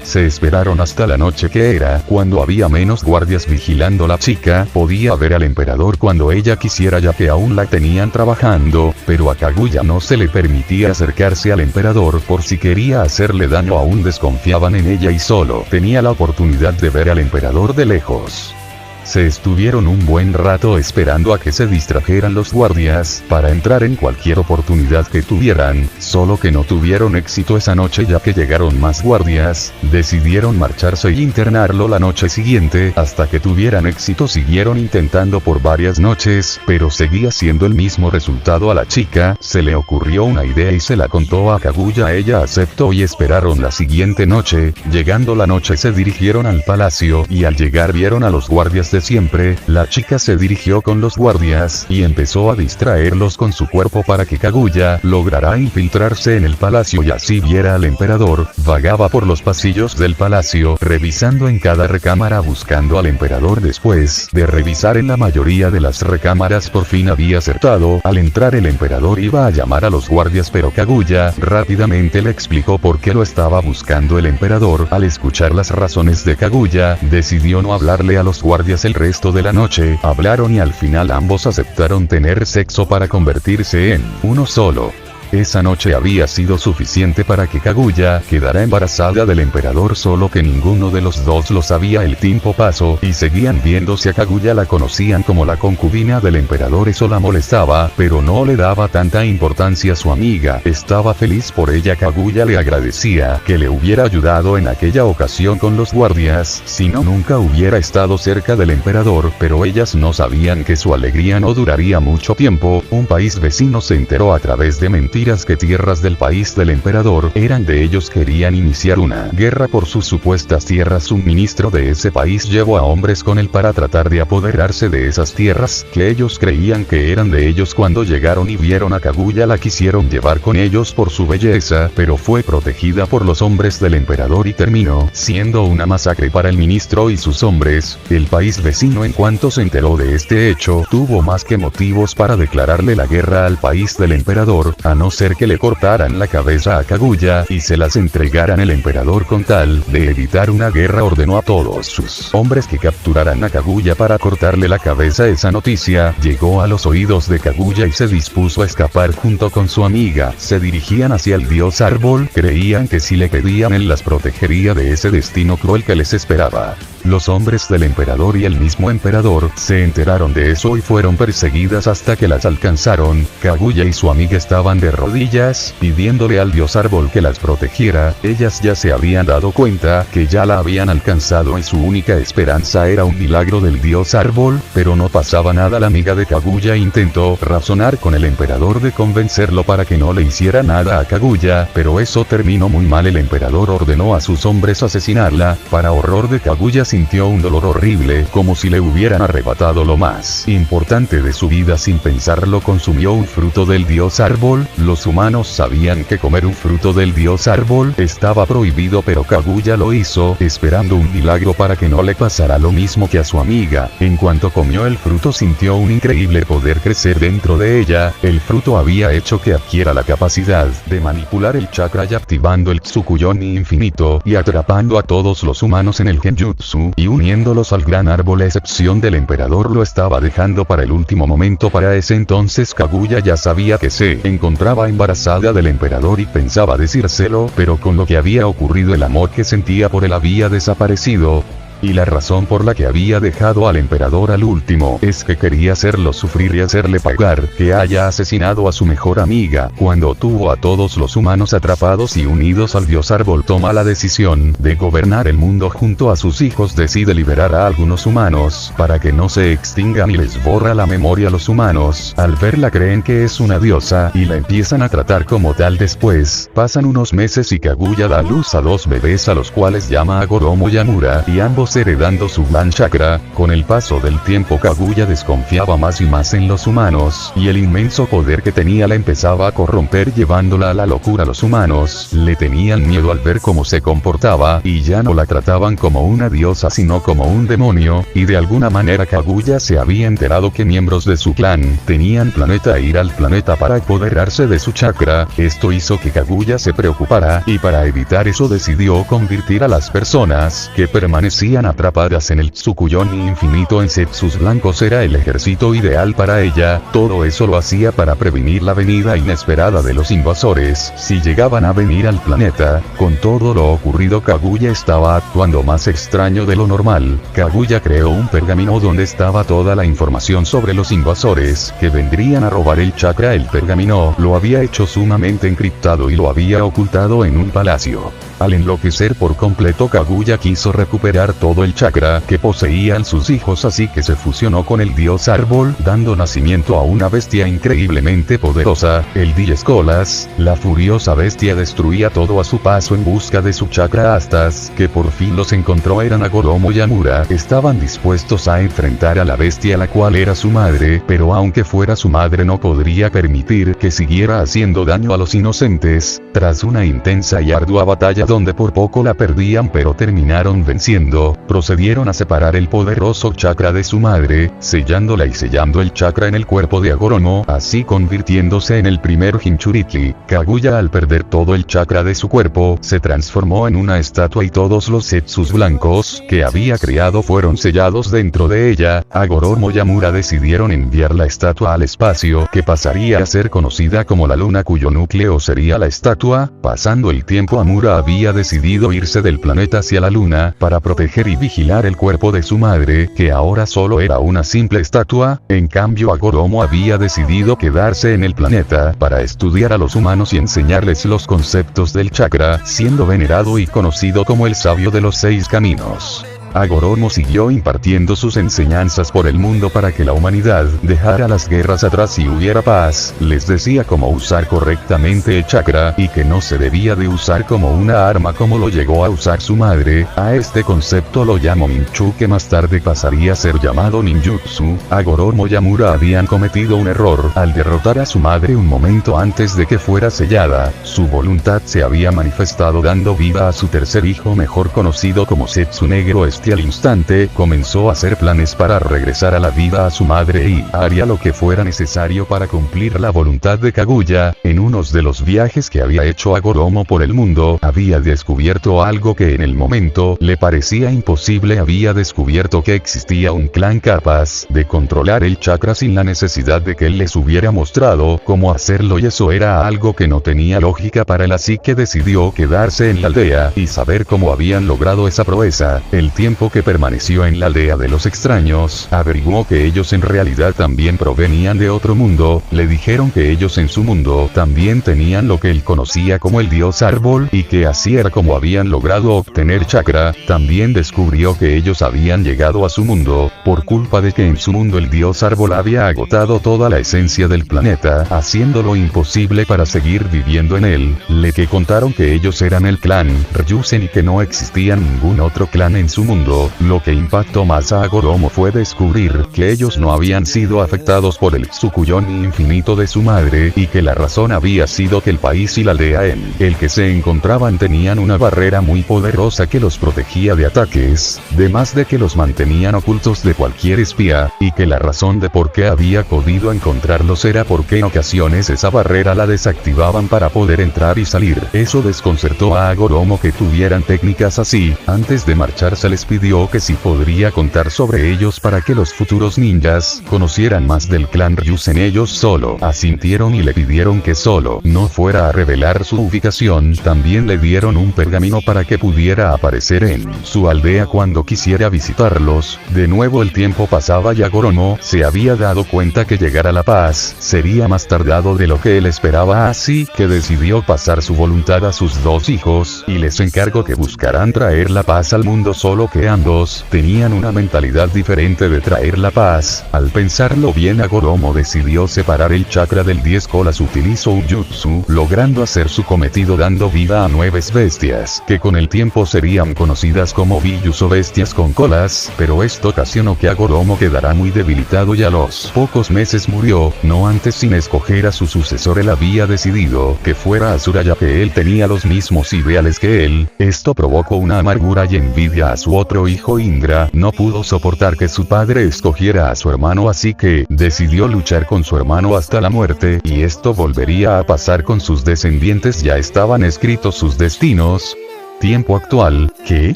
Se esperaron hasta la noche, que era cuando había menos guardias vigilando. La chica podía ver al emperador cuando ella quisiera, ya que aún la tenían trabajando, pero a Kaguya no se le permitía acercarse al emperador por si quería hacerle daño. Aún desconfiaban en ella y solo tenía la oportunidad de ver al emperador de lejos. Se estuvieron un buen rato esperando a que se distrajeran los guardias para entrar en cualquier oportunidad que tuvieran, solo que no tuvieron éxito esa noche, ya que llegaron más guardias. Decidieron marcharse y internarlo la noche siguiente. Hasta que tuvieran éxito siguieron intentando por varias noches, pero seguía siendo el mismo resultado. A la chica se le ocurrió una idea y se la contó a Kaguya. Ella aceptó y esperaron la siguiente noche. Llegando la noche se dirigieron al palacio y al llegar vieron a los guardias de de siempre, la chica se dirigió con los guardias y empezó a distraerlos con su cuerpo para que Kaguya lograra infiltrarse en el palacio y así viera al emperador. Vagaba por los pasillos del palacio, revisando en cada recámara buscando al emperador. Después de revisar en la mayoría de las recámaras por fin había acertado. Al entrar el emperador iba a llamar a los guardias, pero Kaguya rápidamente le explicó por qué lo estaba buscando el emperador. Al escuchar las razones de Kaguya, decidió no hablarle a los guardias el resto de la noche. Hablaron y al final ambos aceptaron tener sexo para convertirse en uno solo. Esa noche había sido suficiente para que Kaguya quedara embarazada del emperador, solo que ninguno de los dos lo sabía. El tiempo pasó y seguían viéndose. A Kaguya la conocían como la concubina del emperador, eso la molestaba, pero no le daba tanta importancia a su amiga. Estaba feliz por ella. Kaguya le agradecía que le hubiera ayudado en aquella ocasión con los guardias, si no nunca hubiera estado cerca del emperador, pero ellas no sabían que su alegría no duraría mucho tiempo. Un país vecino se enteró a través de mentiras que tierras del país del emperador eran de ellos. Querían iniciar una guerra por sus supuestas tierras. Un ministro de ese país llevó a hombres con él para tratar de apoderarse de esas tierras que ellos creían que eran de ellos. Cuando llegaron y vieron a Kaguya la quisieron llevar con ellos por su belleza, pero fue protegida por los hombres del emperador y terminó siendo una masacre para el ministro y sus hombres. El país vecino, en cuanto se enteró de este hecho, tuvo más que motivos para declararle la guerra al país del emperador, a no ser que le cortaran la cabeza a Kaguya y se las entregaran. El emperador, con tal de evitar una guerra, ordenó a todos sus hombres que capturaran a Kaguya para cortarle la cabeza. Esa noticia llegó a los oídos de Kaguya y se dispuso a escapar junto con su amiga. Se dirigían hacia el dios árbol. Creían que si le pedían él las protegería de ese destino cruel que les esperaba. Los hombres del emperador y el mismo emperador se enteraron de eso y fueron perseguidas hasta que las alcanzaron. Kaguya y su amiga estaban de rodillas, pidiéndole al dios árbol que las protegiera. Ellas ya se habían dado cuenta que ya la habían alcanzado y su única esperanza era un milagro del dios árbol, pero no pasaba nada. La amiga de Kaguya intentó razonar con el emperador de convencerlo para que no le hiciera nada a Kaguya, pero eso terminó muy mal. El emperador ordenó a sus hombres asesinarla. Para horror de Kaguya, sintió un dolor horrible, como si le hubieran arrebatado lo más importante de su vida. Sin pensarlo, consumió un fruto del dios árbol. Los humanos sabían que comer un fruto del dios árbol estaba prohibido, pero Kaguya lo hizo, esperando un milagro para que no le pasara lo mismo que a su amiga. En cuanto comió el fruto, sintió un increíble poder crecer dentro de ella. El fruto había hecho que adquiera la capacidad de manipular el chakra y activando el Tsukuyomi infinito y atrapando a todos los humanos en el genjutsu y uniéndolos al gran árbol, a excepción del emperador. Lo estaba dejando para el último momento. Para ese entonces Kaguya ya sabía que se encontraba embarazada del emperador y pensaba decírselo, pero con lo que había ocurrido, el amor que sentía por él había desaparecido. Y la razón por la que había dejado al emperador al último es que quería hacerlo sufrir y hacerle pagar que haya asesinado a su mejor amiga. Cuando tuvo a todos los humanos atrapados y unidos al dios árbol, toma la decisión de gobernar el mundo junto a sus hijos. Decide liberar a algunos humanos para que no se extingan y les borra la memoria a los humanos. Al verla creen que es una diosa y la empiezan a tratar como tal. Después pasan unos meses y Kaguya da luz a 2 bebés, a los cuales llama a Goromo y Amura, y ambos heredando su gran chakra. Con el paso del tiempo, Kaguya desconfiaba más y más en los humanos, y el inmenso poder que tenía la empezaba a corromper, llevándola a la locura. Los humanos le tenían miedo al ver cómo se comportaba, y ya no la trataban como una diosa sino como un demonio, y de alguna manera Kaguya se había enterado que miembros de su clan tenían planeta e ir al planeta para apoderarse de su chakra. Esto hizo que Kaguya se preocupara, y para evitar eso decidió convertir a las personas que permanecían atrapadas en el Tsukuyomi infinito en Zetsus blancos. Era el ejército ideal para ella. Todo eso lo hacía para prevenir la venida inesperada de los invasores si llegaban a venir al planeta. Con todo lo ocurrido, Kaguya estaba actuando más extraño de lo normal. Kaguya creó un pergamino donde estaba toda la información sobre los invasores que vendrían a robar el chakra. El pergamino lo había hecho sumamente encriptado y lo había ocultado en un palacio. Al enloquecer por completo, Kaguya quiso recuperar todo todo el chakra que poseían sus hijos, así que se fusionó con el dios árbol, dando nacimiento a una bestia increíblemente poderosa, el Diescolas. La furiosa bestia destruía todo a su paso en busca de su chakra hasta que por fin los encontró. Eran Hagoromo y Amura, estaban dispuestos a enfrentar a la bestia, la cual era su madre, pero aunque fuera su madre no podría permitir que siguiera haciendo daño a los inocentes. Tras una intensa y ardua batalla donde por poco la perdían pero terminaron venciendo, procedieron a separar el poderoso chakra de su madre, sellándola y sellando el chakra en el cuerpo de Hagoromo, así convirtiéndose en el primer Jinchuriki. Kaguya, al perder todo el chakra de su cuerpo, se transformó en una estatua y todos los Zetsus blancos que había creado fueron sellados dentro de ella. Hagoromo y Amura decidieron enviar la estatua al espacio, que pasaría a ser conocida como la luna, cuyo núcleo sería la estatua. Pasando el tiempo, Amura había decidido irse del planeta hacia la luna para proteger y vigilar el cuerpo de su madre, que ahora solo era una simple estatua. En cambio, Hagoromo había decidido quedarse en el planeta para estudiar a los humanos y enseñarles los conceptos del chakra, siendo venerado y conocido como el sabio de los 6 caminos. Hagoromo siguió impartiendo sus enseñanzas por el mundo para que la humanidad dejara las guerras atrás y hubiera paz. Les decía cómo usar correctamente el chakra y que no se debía de usar como una arma como lo llegó a usar su madre. A este concepto lo llamó Ninchu, que más tarde pasaría a ser llamado ninjutsu. Hagoromo y Amura habían cometido un error al derrotar a su madre un momento antes de que fuera sellada. Su voluntad se había manifestado dando vida a su tercer hijo, mejor conocido como Zetsu Negro. Al instante comenzó a hacer planes para regresar a la vida a su madre y haría lo que fuera necesario para cumplir la voluntad de Kaguya. En uno de los viajes que había hecho Hagoromo por el mundo, había descubierto algo que en el momento le parecía imposible. Había descubierto que existía un clan capaz de controlar el chakra sin la necesidad de que él les hubiera mostrado cómo hacerlo, y eso era algo que no tenía lógica para él, así que decidió quedarse en la aldea y saber cómo habían logrado esa proeza. El tiempo que permaneció en la aldea de los extraños, averiguó que ellos en realidad también provenían de otro mundo. Le dijeron que ellos en su mundo también tenían lo que él conocía como el dios árbol, y que así era como habían logrado obtener chakra. También descubrió que ellos habían llegado a su mundo por culpa de que en su mundo el dios árbol había agotado toda la esencia del planeta, haciéndolo imposible para seguir viviendo en él. Le contaron que ellos eran el clan Ryusen y que no existía ningún otro clan en su mundo. Lo que impactó más a Hagoromo fue descubrir que ellos no habían sido afectados por el Tsukuyomi infinito de su madre, y que la razón había sido que el país y la aldea en el que se encontraban tenían una barrera muy poderosa que los protegía de ataques, además de que los mantenían ocultos de cualquier espía, y que la razón de por qué había podido encontrarlos era porque en ocasiones esa barrera la desactivaban para poder entrar y salir. Eso desconcertó a Hagoromo que tuvieran técnicas así. Antes de marcharse les pidió que si podría contar sobre ellos para que los futuros ninjas conocieran más del clan Ryusen. Ellos solo asintieron y le pidieron que solo no fuera a revelar su ubicación. También le dieron un pergamino para que pudiera aparecer en su aldea cuando quisiera visitarlos. De nuevo el tiempo pasaba y Hagoromo se había dado cuenta que llegar a la paz sería más tardado de lo que él esperaba, así que decidió pasar su voluntad a sus 2 hijos y les encargó que buscaran traer la paz al mundo, solo que ambos tenían una mentalidad diferente de traer la paz. Al pensarlo bien, Hagoromo decidió separar el chakra del Diescolas. Utilizó un jutsu, logrando hacer su cometido dando vida a 9 bestias, que con el tiempo serían conocidas como Biyus o bestias con colas, pero esto ocasionó que Hagoromo quedara muy debilitado y a los pocos meses murió, no antes sin escoger a su sucesor. Él había decidido que fuera Asura, ya que él tenía los mismos ideales que él. Esto provocó una amargura y envidia a su otro hijo Indra. No pudo soportar que su padre escogiera a su hermano, así que decidió luchar con su hermano hasta la muerte, y esto volvería a pasar con sus descendientes. Ya estaban escritos sus destinos. Tiempo actual, ¿qué?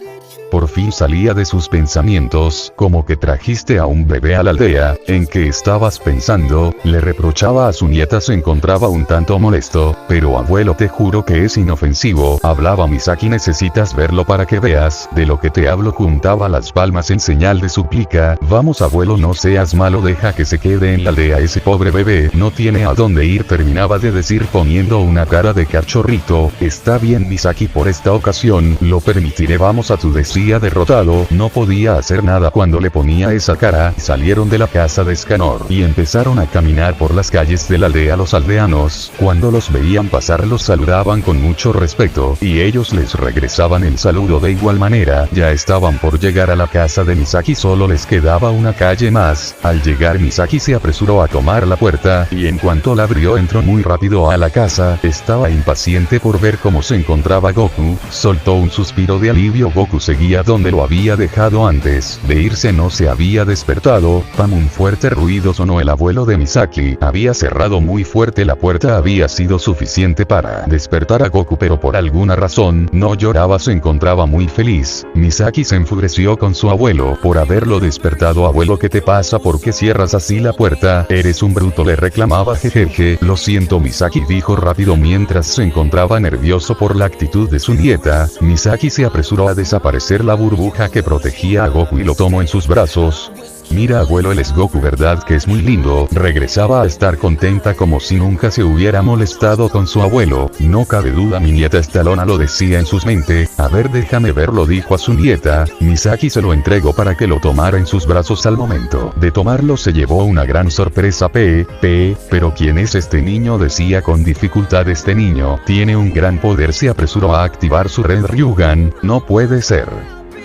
Por fin salía de sus pensamientos. Como que trajiste a un bebé a la aldea. ¿En qué estabas pensando? Le reprochaba a su nieta. Se encontraba un tanto molesto. Pero abuelo, te juro que es inofensivo, hablaba Misaki. Necesitas verlo para que veas de lo que te hablo. Juntaba las palmas en señal de súplica. Vamos abuelo, no seas malo, deja que se quede en la aldea. Ese pobre bebé no tiene a dónde ir, terminaba de decir poniendo una cara de cachorrito. Está bien Misaki, por esta ocasión lo permitiré, vamos a tu destino. había derrotado, no podía hacer nada cuando le ponía esa cara. Salieron de la casa de Escanor y empezaron a caminar por las calles de la aldea. Los aldeanos, cuando los veían pasar, los saludaban con mucho respeto, y ellos les regresaban el saludo de igual manera. Ya estaban por llegar a la casa de Misaki, solo les quedaba una calle más. Al llegar, Misaki se apresuró a tomar la puerta, y en cuanto la abrió entró muy rápido a la casa. Estaba impaciente por ver cómo se encontraba Goku. Soltó un suspiro de alivio. Goku seguía donde lo había dejado antes de irse, no se había despertado. ¡Pam! Un fuerte ruido sonó. El abuelo de Misaki había cerrado muy fuerte la puerta. Había sido suficiente para despertar a Goku, pero por alguna razón no lloraba, se encontraba muy feliz. Misaki se enfureció con su abuelo por haberlo despertado. Abuelo, ¿qué te pasa? ¿Por qué cierras así la puerta? Eres un bruto, le reclamaba. Jejeje, lo siento, Misaki, dijo rápido mientras se encontraba nervioso por la actitud de su nieta. Misaki se apresuró a desaparecer la burbuja que protegía a Goku y lo tomó en sus brazos. Mira, abuelo, él es Goku, ¿verdad que es muy lindo? Regresaba a estar contenta como si nunca se hubiera molestado con su abuelo. No cabe duda, mi nieta está lona, lo decía en su mente. A ver, déjame verlo, dijo a su nieta. Misaki se lo entregó para que lo tomara en sus brazos. Al momento de tomarlo se llevó una gran sorpresa. Pero ¿quién es este niño?, decía con dificultad. Este niño tiene un gran poder. Se apresuró a activar su Red Ryugan. No puede ser.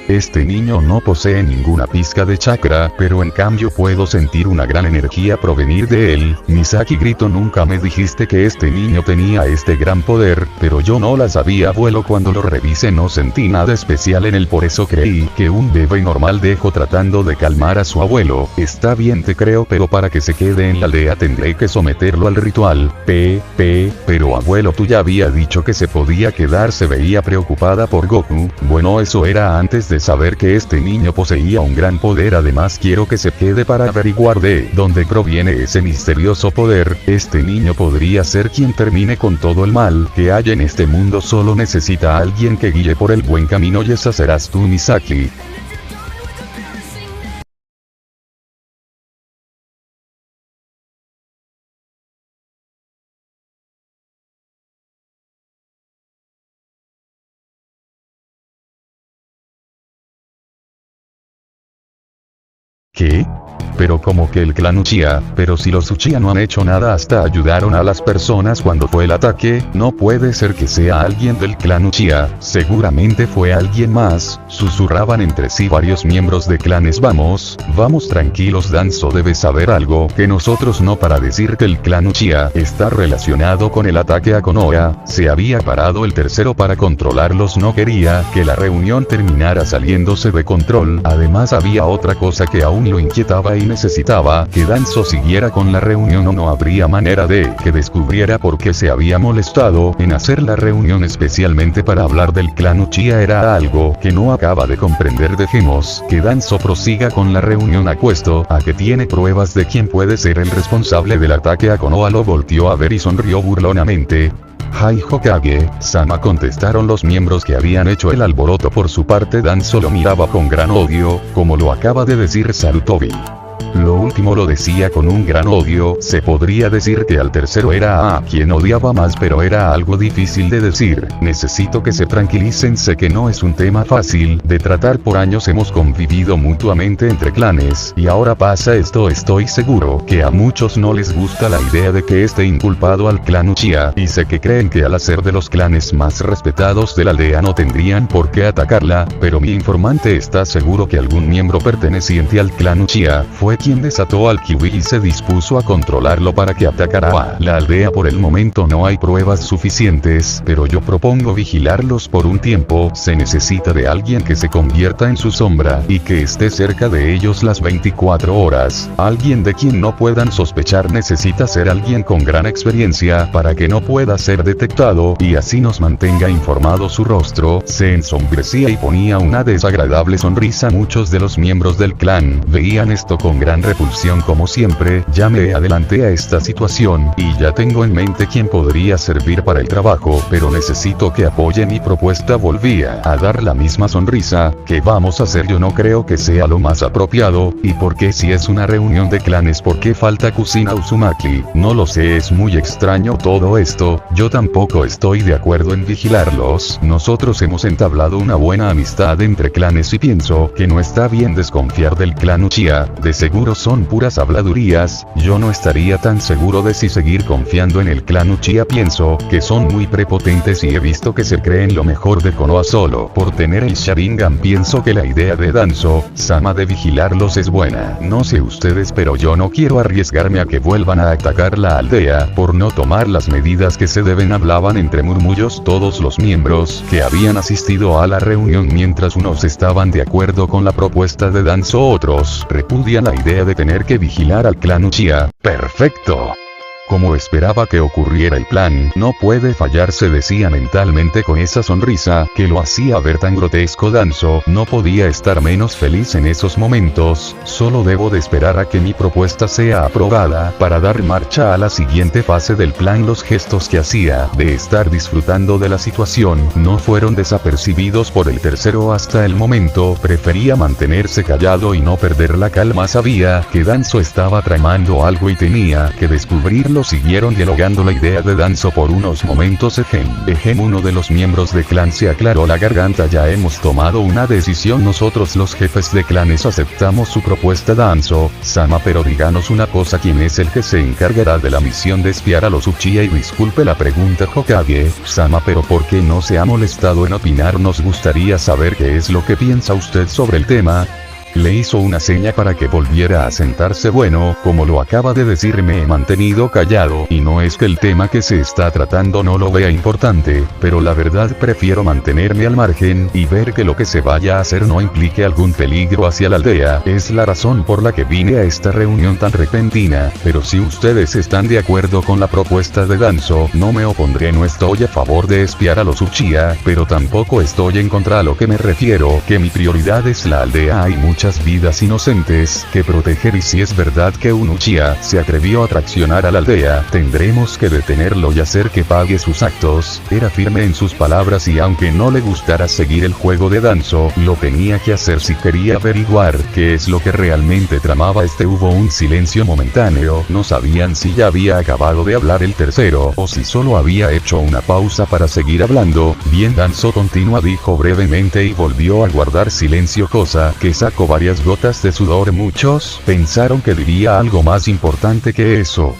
Este niño no posee ninguna pizca de chakra, pero en cambio puedo sentir una gran energía provenir de él. Misaki gritó, nunca me dijiste que este niño tenía este gran poder, pero yo no la sabía, abuelo. Cuando lo revisé no sentí nada especial en él, por eso creí que un bebé normal. Dejó tratando de calmar a su abuelo. Está bien, te creo, pero para que se quede en la aldea tendré que someterlo al ritual. Pero abuelo, tú ya había dicho que se podía quedar. Se veía preocupada por Goku. Bueno, eso era antes de saber que este niño poseía un gran poder. Además, quiero que se quede para averiguar de dónde proviene ese misterioso poder. Este niño podría ser quien termine con todo el mal que hay en este mundo. Solo necesita a alguien que guíe por el buen camino, y esa serás tú, Misaki. ¿Qué? Pero como que el clan Uchiha, pero si los Uchiha no han hecho nada, hasta ayudaron a las personas cuando fue el ataque. No puede ser que sea alguien del clan Uchiha, seguramente fue alguien más, susurraban entre sí varios miembros de clanes. Vamos tranquilos, Danzo debe saber algo que nosotros no, para decir que el clan Uchiha está relacionado con el ataque a Konoha. Se había parado el tercero para controlarlos, no quería que la reunión terminara saliéndose de control. Además, había otra cosa que aún lo inquietaba y necesitaba que Danzo siguiera con la reunión, o no habría manera de que descubriera por qué se había molestado en hacer la reunión especialmente para hablar del clan Uchiha. Era algo que no acaba de comprender. Dejemos que Danzo prosiga con la reunión. Apuesto a que tiene pruebas de quién puede ser el responsable del ataque a Konoha. Lo volteó a ver y sonrió burlonamente. Hai Hokage-sama, contestaron los miembros que habían hecho el alboroto. Por su parte, Danzo lo miraba con gran odio, como lo acaba de decir Sarutobi. Lo último lo decía con un gran odio. Se podría decir que al tercero era a quien odiaba más, pero era algo difícil de decir. Necesito que se tranquilicen, sé que no es un tema fácil de tratar. Por años hemos convivido mutuamente entre clanes, y ahora pasa esto. Estoy seguro que a muchos no les gusta la idea de que esté inculpado al clan Uchiha, y sé que creen que al ser de los clanes más respetados de la aldea no tendrían por qué atacarla, pero mi informante está seguro que algún miembro perteneciente al clan Uchiha fue quien desató al Kiwi y se dispuso a controlarlo para que atacara a la aldea. Por el momento no hay pruebas suficientes, pero yo propongo vigilarlos por un tiempo. Se necesita de alguien que se convierta en su sombra y que esté cerca de ellos las 24 horas. Alguien de quien no puedan sospechar. Necesita ser alguien con gran experiencia para que no pueda ser detectado y así nos mantenga informado. Su rostro se ensombrecía y ponía una desagradable sonrisa. Muchos de los miembros del clan veían esto con con gran repulsión como siempre, ya me adelanté a esta situación, y ya tengo en mente quién podría servir para el trabajo, pero necesito que apoye mi propuesta. Volvía a dar la misma sonrisa. ¿Qué vamos a hacer? Yo no creo que sea lo más apropiado, y por qué si es una reunión de clanes, ¿por qué falta Kusina Uzumaki? No lo sé, es muy extraño todo esto. Yo tampoco estoy de acuerdo en vigilarlos. Nosotros hemos entablado una buena amistad entre clanes y pienso que no está bien desconfiar del clan Uchiha. De seguro son puras habladurías. Yo no estaría tan seguro de si seguir confiando en el clan Uchiha. Pienso que son muy prepotentes y he visto que se creen lo mejor de Konoha solo por tener el Sharingan. Pienso que la idea de Danzo-sama de vigilarlos es buena. No sé ustedes, pero yo no quiero arriesgarme a que vuelvan a atacar la aldea por no tomar las medidas que se deben. Hablaban entre murmullos todos los miembros que habían asistido a la reunión. Mientras unos estaban de acuerdo con la propuesta de Danzo, otros repudian la idea de tener que vigilar al clan Uchiha. Perfecto. Como esperaba que ocurriera el plan, no puede fallar, se decía mentalmente con esa sonrisa que lo hacía ver tan grotesco. Danzo no podía estar menos feliz en esos momentos. Solo debo de esperar a que mi propuesta sea aprobada para dar marcha a la siguiente fase del plan. Los gestos que hacía de estar disfrutando de la situación no fueron desapercibidos por el tercero hasta el momento. Prefería mantenerse callado y no perder la calma. Sabía que Danzo estaba tramando algo y tenía que descubrirlo. Siguieron dialogando la idea de Danzo por unos momentos. Uno de los miembros de clan se aclaró la garganta. Ya hemos tomado una decisión. Nosotros los jefes de clanes aceptamos su propuesta. Danzo-sama, pero díganos una cosa, ¿quién es el que se encargará de la misión de espiar a los Uchiha? Y disculpe la pregunta, Hokage-sama, pero ¿por qué no se ha molestado en opinar? Nos gustaría saber qué es lo que piensa usted sobre el tema. Le hizo una seña para que volviera a sentarse. Bueno, como lo acaba de decir, me he mantenido callado, y no es que el tema que se está tratando no lo vea importante, pero la verdad prefiero mantenerme al margen y ver que lo que se vaya a hacer no implique algún peligro hacia la aldea. Es la razón por la que vine a esta reunión tan repentina, pero si ustedes están de acuerdo con la propuesta de Danzo, no me opondré. No estoy a favor de espiar a los Uchiha, pero tampoco estoy en contra. A lo que me refiero, que mi prioridad es la aldea. Hay muchas vidas inocentes que proteger, y si es verdad que un Uchiha se atrevió a traicionar a la aldea, tendremos que detenerlo y hacer que pague sus actos. Era firme en sus palabras, y aunque no le gustara seguir el juego de Danzo, lo tenía que hacer si quería averiguar qué es lo que realmente tramaba este. Hubo un silencio momentáneo. No sabían si ya había acabado de hablar el tercero o si solo había hecho una pausa para seguir hablando. Bien, Danzo continúa, dijo brevemente y volvió a guardar silencio, cosa que sacó varias gotas de sudor. Muchos pensaron que diría algo más importante que eso.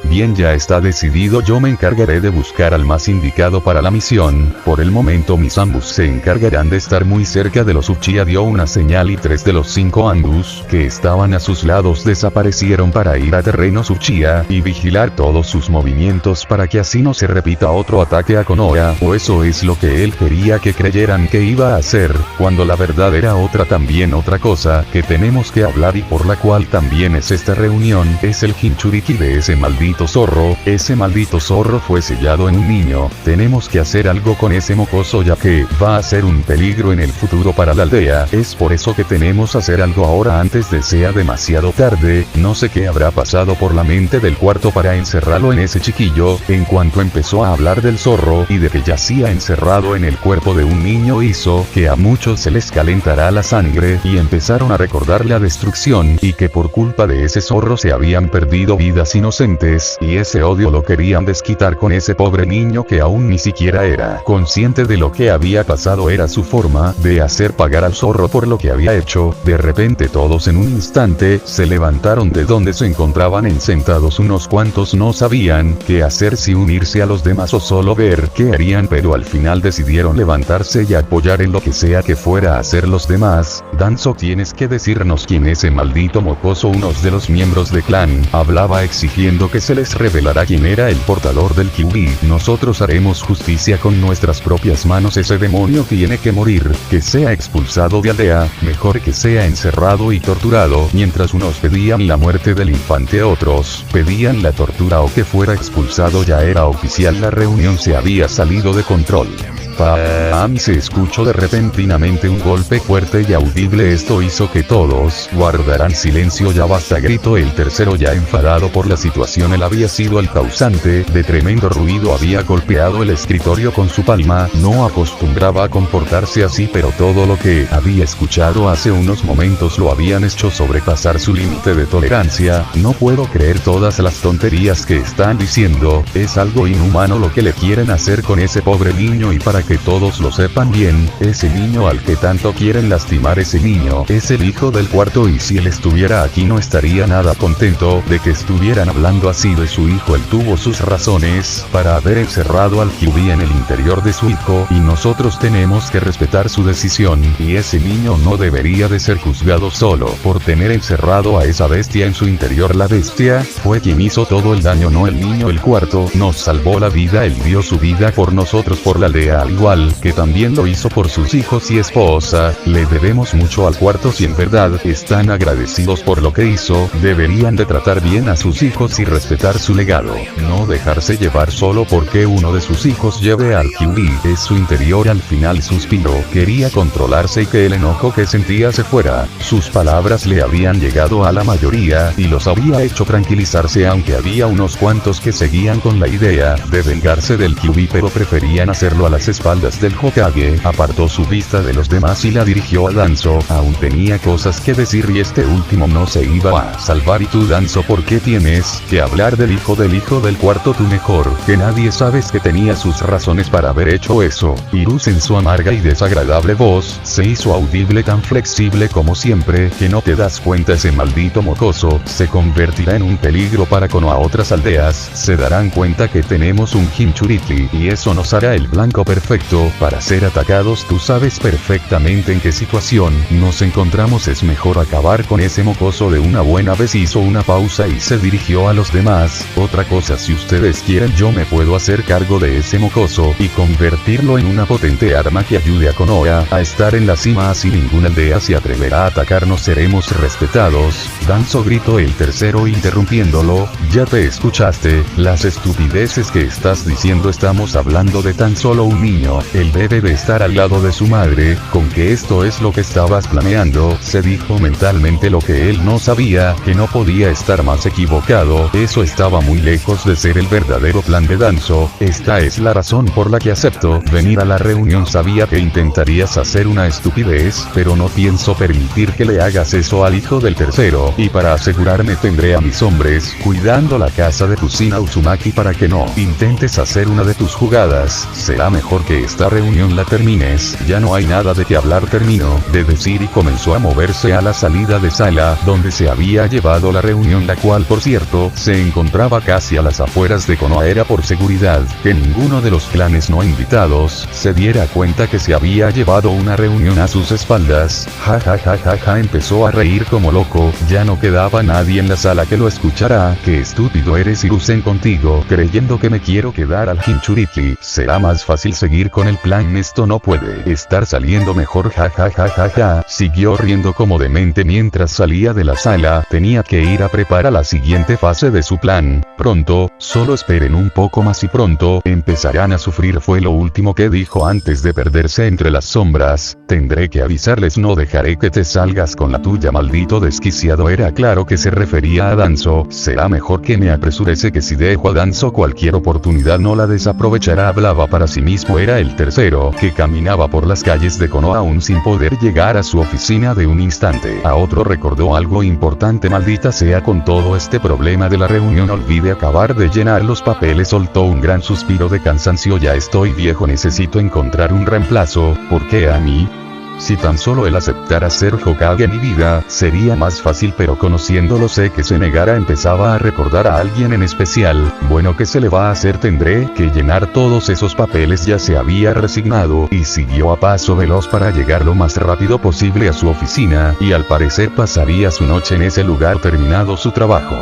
Bien, ya está decidido. Yo me encargaré de buscar al más indicado para la misión. Por el momento mis ambus se encargarán de estar muy cerca de los Uchiha. Dio una señal y 3 de los 5 ambus que estaban a sus lados desaparecieron para ir a terrenos Uchiha y vigilar todos sus movimientos para que así no se repita otro ataque a Konoha, o eso es lo que él quería que creyeran que iba a hacer, cuando la verdad era otra. También otra cosa que tenemos que hablar y por la cual también es esta reunión, es el Jinchuriki de ese maldito zorro. Ese maldito zorro fue sellado en un niño. Tenemos que hacer algo con ese mocoso, ya que va a ser un peligro en el futuro para la aldea. Es por eso que tenemos que hacer algo ahora antes de sea demasiado tarde. No sé qué habrá pasado por la mente del cuarto para encerrarlo en ese chiquillo. En cuanto empezó a hablar del zorro y de que yacía encerrado en el cuerpo de un niño, hizo que a muchos se les calentara la sangre y empezaron a recordar la destrucción y que por culpa de ese zorro se habían perdido vidas inocentes, y ese odio lo querían desquitar con ese pobre niño que aún ni siquiera era consciente de lo que había pasado. Era su forma de hacer pagar al zorro por lo que había hecho. De repente todos en un instante se levantaron de donde se encontraban sentados. Unos cuantos no sabían qué hacer, si unirse a los demás o solo ver qué harían, pero al final decidieron levantarse y apoyar en lo que sea que fuera a hacer los demás. Danzo, tienes que decirnos quién es ese maldito mocoso. Uno de los miembros de clan hablaba exigiendo que se les revelara quién era el portador del Kyuubi. Nosotros haremos justicia con nuestras propias manos. Ese demonio tiene que morir, que sea expulsado de aldea, mejor que sea encerrado y torturado. Mientras unos pedían la muerte del infante, otros pedían la tortura o que fuera expulsado. Ya era oficial, la reunión se había salido de control. ¡Pam! Se escuchó de repentinamente un golpe fuerte y audible. Esto hizo que todos guardaran silencio. Ya basta, gritó el tercero ya enfadado por la situación. Él había sido el causante de tremendo ruido, había golpeado el escritorio con su palma, no acostumbraba a comportarse así, pero todo lo que había escuchado hace unos momentos lo habían hecho sobrepasar su límite de tolerancia. No puedo creer todas las tonterías que están diciendo, es algo inhumano lo que le quieren hacer con ese pobre niño, y para que todos lo sepan bien, ese niño al que tanto quieren lastimar, ese niño es el hijo del cuarto, y si él estuviera aquí no estaría nada contento de que estuvieran hablando así de su hijo. Él tuvo sus razones para haber encerrado al QB en el interior de su hijo, y nosotros tenemos que respetar su decisión, y ese niño no debería de ser juzgado solo por tener encerrado a esa bestia en su interior. La bestia fue quien hizo todo el daño, no el niño. El cuarto nos salvó la vida, él dio su vida por nosotros, por la aldea, al igual que también lo hizo por sus hijos y esposa. Le debemos mucho al cuarto. Si en verdad están agradecidos por lo que hizo, deberían de tratar bien a sus hijos y respetar su legado, no dejarse llevar solo porque uno de sus hijos lleve al QB. Es su interior. Al final suspiró, quería controlarse y que el enojo que sentía se fuera. Sus palabras le habían llegado a la mayoría y los había hecho tranquilizarse, aunque había unos cuantos que seguían con la idea de vengarse del QB, pero preferían hacerlo a las espaldas del Hokage. Apartó su vista de los demás y la dirigió a Danzo. Aún tenía cosas que decir y este último no se iba a salvar. ¿Y tú, Danzo, por qué tienes que hablar del hijo del cuarto? Tú mejor que nadie sabes que tenía sus razones para haber hecho eso. Irus, en su amarga y desagradable voz, se hizo audible, tan flexible como siempre, que no te das cuenta. Ese maldito mocoso se convertirá en un peligro para Konoha. Otras aldeas se darán cuenta que tenemos un Jinchuriki y eso nos hará el blanco perfecto para ser atacados. Tú sabes perfectamente en qué situación nos encontramos, es mejor acabar con ese mocoso de una buena vez. Hizo una pausa y se dirigió a los demás. Otra cosa, si ustedes quieren, yo me puedo hacer cargo de ese mocoso y convertirlo en una potente arma que ayude a Konoha a estar en la cima. Así ninguna aldea se atreverá a atacarnos, seremos respetados. Danzo, gritó el tercero interrumpiéndolo, ya te escuchaste las estupideces que estás diciendo. Estamos hablando de tan solo un niño, él debe de estar al lado de su madre. Con que esto es lo que estabas planeando, se dijo mentalmente. Lo que él no sabía, que no podía estar más equivocado, eso estaba muy lejos de ser el verdadero plan de Danzo. Esta es la razón por la que acepto venir a la reunión. Sabía que intentarías hacer una estupidez, pero no pienso permitir que le hagas eso al hijo del tercero, y para asegurarme tendré a mis hombres cuidando la casa de Kusina Uzumaki para que no intentes hacer una de tus jugadas. Será mejor que esta reunión la termines, ya no hay nada de qué hablar, terminó de decir y comenzó a moverse a la salida de sala donde se había llevado la reunión, la cual por cierto se encontraba casi a las afueras de Konoha. Era por seguridad que ninguno de los clanes no invitados se diera cuenta que se había llevado una reunión a sus espaldas. Ja ja ja ja ja, empezó a reír como loco. Ya no quedaba nadie en la sala que lo escuchara. Qué estúpido eres, Hiruzen, contigo, creyendo que me quiero quedar al Jinchuriki. Será más fácil seguir con el plan, esto no puede estar saliendo mejor. Ja ja ja ja ja. Siguió riendo como demente mientras salía de la sala. Tenía que ir a preparar la siguiente fase de su plan. Pronto, solo esperen un poco más y pronto empezarán a sufrir, fue lo último que dijo antes de perderse entre las sombras. Tendré que avisarles, no dejaré que te salgas con la tuya, maldito desquiciado. Era claro que se refería a Danzo. Será mejor que me apresure, sé que si dejo a Danzo cualquier oportunidad no la desaprovechará. Hablaba para sí mismo. Era el tercero que caminaba por las calles de Konoha aún sin poder llegar a su oficina. De un instante a otro recordó algo importante. Maldita sea, con todo este problema de la reunión olvidé acabar de llenar los papeles. Soltó un gran suspiro de cansancio. Ya estoy viejo, necesito encontrar un reemplazo. ¿Por qué a mí? Si tan solo él aceptara ser Hokage, mi vida sería más fácil, pero conociéndolo sé que se negara. Empezaba a recordar a alguien en especial. Bueno, ¿qué se le va a hacer? Tendré que llenar todos esos papeles. Ya se había resignado y siguió a paso veloz para llegar lo más rápido posible a su oficina, y al parecer pasaría su noche en ese lugar terminado su trabajo.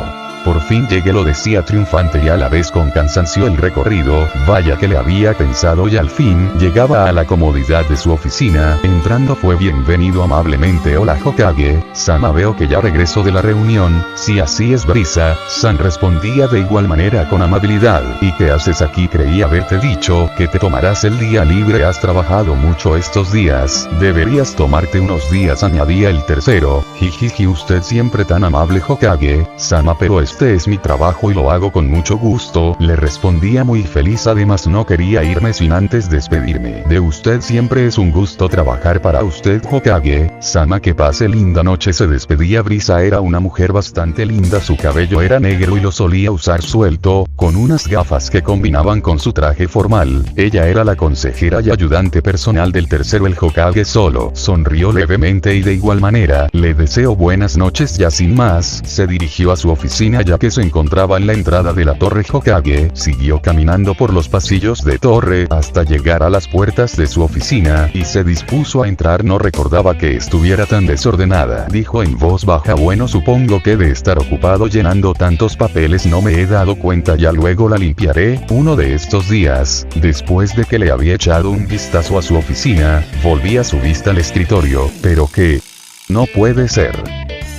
Por fin llegué, lo decía triunfante y a la vez con cansancio el recorrido, vaya que le había pensado y al fin, llegaba a la comodidad de su oficina, entrando fue bienvenido amablemente. Hola Hokage, Sama, veo que ya regreso de la reunión, si así es Brisa, San respondía de igual manera con amabilidad. ¿Y qué haces aquí? Creí haberte dicho que te tomarás el día libre, has trabajado mucho estos días, deberías tomarte unos días, añadía el tercero. Jijiji, usted siempre tan amable Hokage, Sama, pero este es mi trabajo y lo hago con mucho gusto, le respondía muy feliz. Además no quería irme sin antes despedirme de usted, siempre es un gusto trabajar para usted Hokage, Sama, que pase linda noche, se despedía Brisa. Era una mujer bastante linda, su cabello era negro y lo solía usar suelto, con unas gafas que combinaban con su traje formal. Ella era la consejera y ayudante personal del tercero. El Hokage solo sonrió levemente y de igual manera, le deseó buenas noches. Ya sin más, se dirigió a su oficina ya que se encontraba en la entrada de la torre Hokage, siguió caminando por los pasillos de torre hasta llegar a las puertas de su oficina, y se dispuso a entrar. No recordaba que estuviera tan desordenada, dijo en voz baja. Bueno, supongo que de estar ocupado llenando tantos papeles no me he dado cuenta, ya luego la limpiaré. Uno de estos días, después de que le había echado un vistazo a su oficina, volvía su vista al escritorio. ¿Pero qué? No puede ser.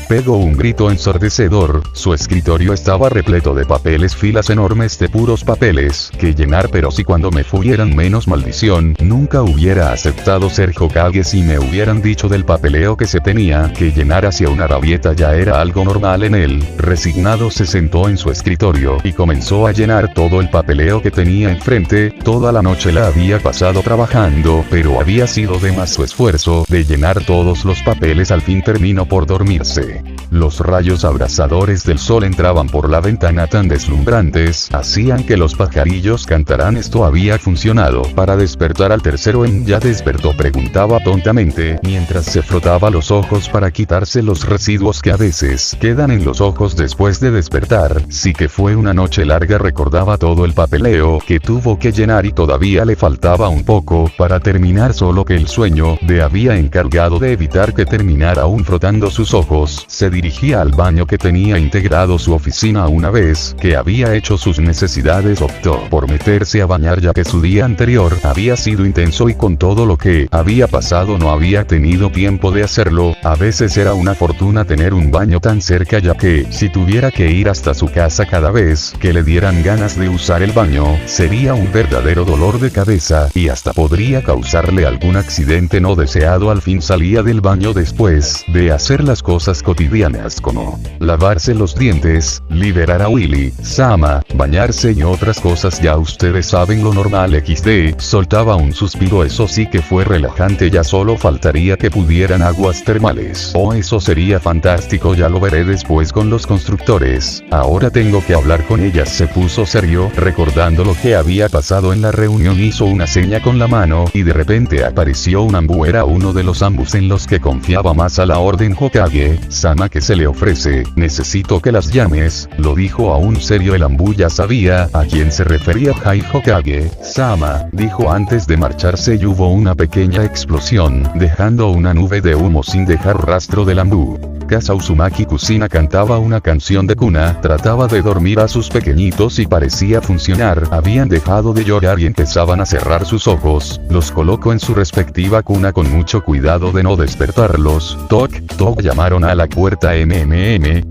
Pegó un grito ensordecedor, su escritorio estaba repleto de papeles, filas enormes de puros papeles que llenar, pero si cuando me fui eran menos, maldición, nunca hubiera aceptado ser Hokage si me hubieran dicho del papeleo que se tenía que llenar. Hacia una rabieta, ya era algo normal en él. Resignado se sentó en su escritorio y comenzó a llenar todo el papeleo que tenía enfrente. Toda la noche la había pasado trabajando, pero había sido de más su esfuerzo de llenar todos los papeles. Al fin terminó por dormirse. Los rayos abrasadores del sol entraban por la ventana tan deslumbrantes, hacían que los pajarillos cantaran. Esto había funcionado para despertar al tercero. ¿Ya despertó?, preguntaba tontamente, mientras se frotaba los ojos para quitarse los residuos que a veces quedan en los ojos después de despertar. Sí que fue una noche larga, recordaba todo el papeleo que tuvo que llenar y todavía le faltaba un poco para terminar, solo que el sueño le había encargado de evitar que terminara. Aún frotando sus ojos, se dirigía al baño que tenía integrado su oficina. Una vez que había hecho sus necesidades, optó por meterse a bañar ya que su día anterior había sido intenso y con todo lo que había pasado no había tenido tiempo de hacerlo. A veces era una fortuna tener un baño tan cerca, ya que si tuviera que ir hasta su casa cada vez que le dieran ganas de usar el baño, sería un verdadero dolor de cabeza y hasta podría causarle algún accidente no deseado. Al fin salía del baño después de hacer las cosas cotidianas como lavarse los dientes, liberar a Willy, Sama, bañarse y otras cosas. Ya ustedes saben, lo normal. XD, soltaba un suspiro. Eso sí que fue relajante, ya solo faltaría que pudieran aguas termales. Oh, eso sería fantástico, ya lo veré después con los constructores. Ahora tengo que hablar con ellas. Se puso serio, recordando lo que había pasado en la reunión. Hizo una seña con la mano y de repente apareció un ambú. Era uno de los ambus en los que confiaba más. A la orden Hokage, Sama, ¿qué se le ofrece? Necesito que las llames, lo dijo aún serio. El ambú ya sabía a quién se refería. Hai Hokage, Sama, dijo antes de marcharse, y hubo una pequeña explosión, dejando una nube de humo sin dejar rastro del ambú. Kasa Uzumaki Kusina cantaba una canción de cuna, trataba de dormir a sus pequeñitos y parecía funcionar. Habían dejado de llorar y empezaban a cerrar sus ojos. Los colocó en su respectiva cuna con mucho cuidado de no despertarlos. Toc, toc, llamaron a la puerta.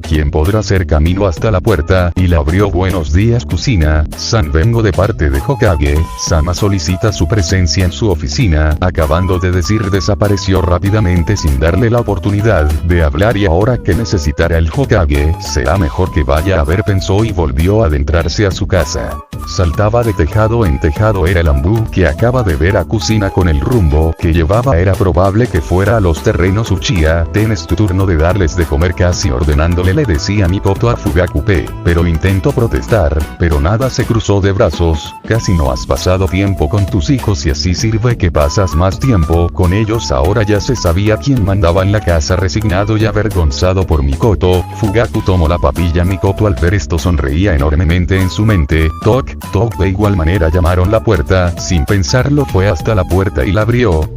¿Quién podrá hacer camino hasta la puerta? Y la abrió. Buenos días Kusina, San, vengo de parte de Hokage. Sama solicita su presencia en su oficina. Acabando de decir, desapareció rápidamente sin darle la oportunidad de hablar. Y ahora que necesitará el Hokage, será mejor que vaya a ver, pensó, y volvió a adentrarse a su casa. Saltaba de tejado en tejado. Era el ambú que acaba de ver a Kusina con el rumbo que llevaba. Era probable que fuera a los terrenos Uchiha. Tenés tu turno de darles de comer, casi ordenándole le decía Mikoto a Fugakupe. Pero intentó protestar, pero nada, se cruzó de brazos. Casi no has pasado tiempo con tus hijos y así sirve que pasas más tiempo con ellos. Ahora ya se sabía quién mandaba en la casa. Resignado y avergonzado, avergonzado por Mikoto, Fugaku tomó la papilla. Mikoto al ver esto sonreía enormemente en su mente. Toc, toc. De igual manera llamaron la puerta, sin pensarlo fue hasta la puerta y la abrió.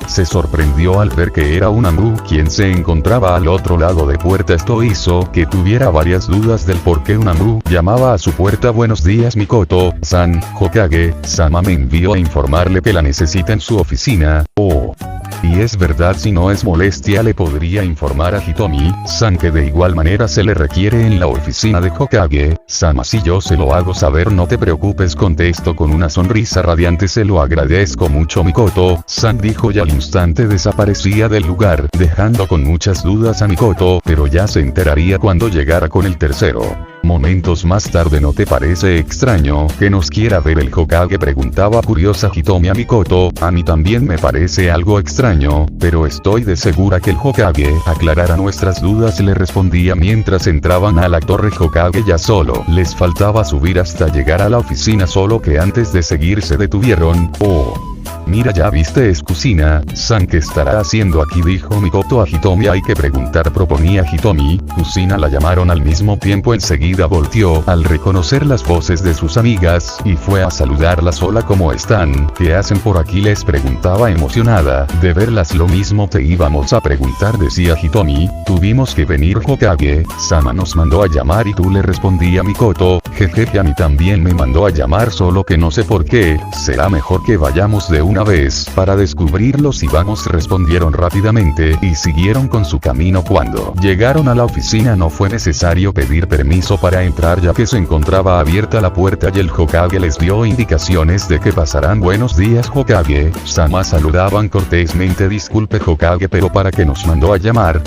Se sorprendió al ver que era un Ambu quien se encontraba al otro lado de puerta. Esto hizo que tuviera varias dudas del por qué un Ambu llamaba a su puerta. Buenos días Mikoto-san, Hokage-sama me envió a informarle que la necesita en su oficina. Y es verdad, si no es molestia le podría informar a Hitomi-san que de igual manera se le requiere en la oficina de Hokage-sama. Si yo se lo hago saber, no te preocupes, contestó con una sonrisa radiante. Se lo agradezco mucho Mikoto-san, dijo, y al instante desaparecía del lugar, dejando con muchas dudas a Mikoto, pero ya se enteraría cuando llegara con el tercero. Momentos más tarde. ¿No te parece extraño que nos quiera ver el Hokage?, preguntaba curiosa Hitomi a Mikoto. A mí también me parece algo extraño, pero estoy de segura que el Hokage aclarará nuestras dudas, le respondía mientras entraban a la torre Hokage. Ya solo les faltaba subir hasta llegar a la oficina, solo que antes de seguir se detuvieron. Mira, ya viste, es Kusina-san, ¿qué estará haciendo aquí?, dijo Mikoto a Hitomi. Hay que preguntar, proponía Hitomi. Kusina la llamaron al mismo tiempo. Enseguida volteó al reconocer las voces de sus amigas, y fue a saludarlas. Hola, ¿cómo están? ¿Qué hacen por aquí?, les preguntaba emocionada de verlas. Lo mismo te íbamos a preguntar, decía Hitomi. Tuvimos que venir, Hokage-sama nos mandó a llamar. ¿Y tú?, le respondía Mikoto. Jejeje, a mí también me mandó a llamar, solo que no sé por qué. Será mejor que vayamos de una vez para descubrirlo si vamos, respondieron rápidamente y siguieron con su camino. Cuando llegaron a la oficina no fue necesario pedir permiso para entrar, ya que se encontraba abierta la puerta y el Hokage les dio indicaciones de que pasarán. Buenos días Hokage-sama, saludaban cortésmente. Disculpe Hokage, pero ¿para qué nos mandó a llamar?,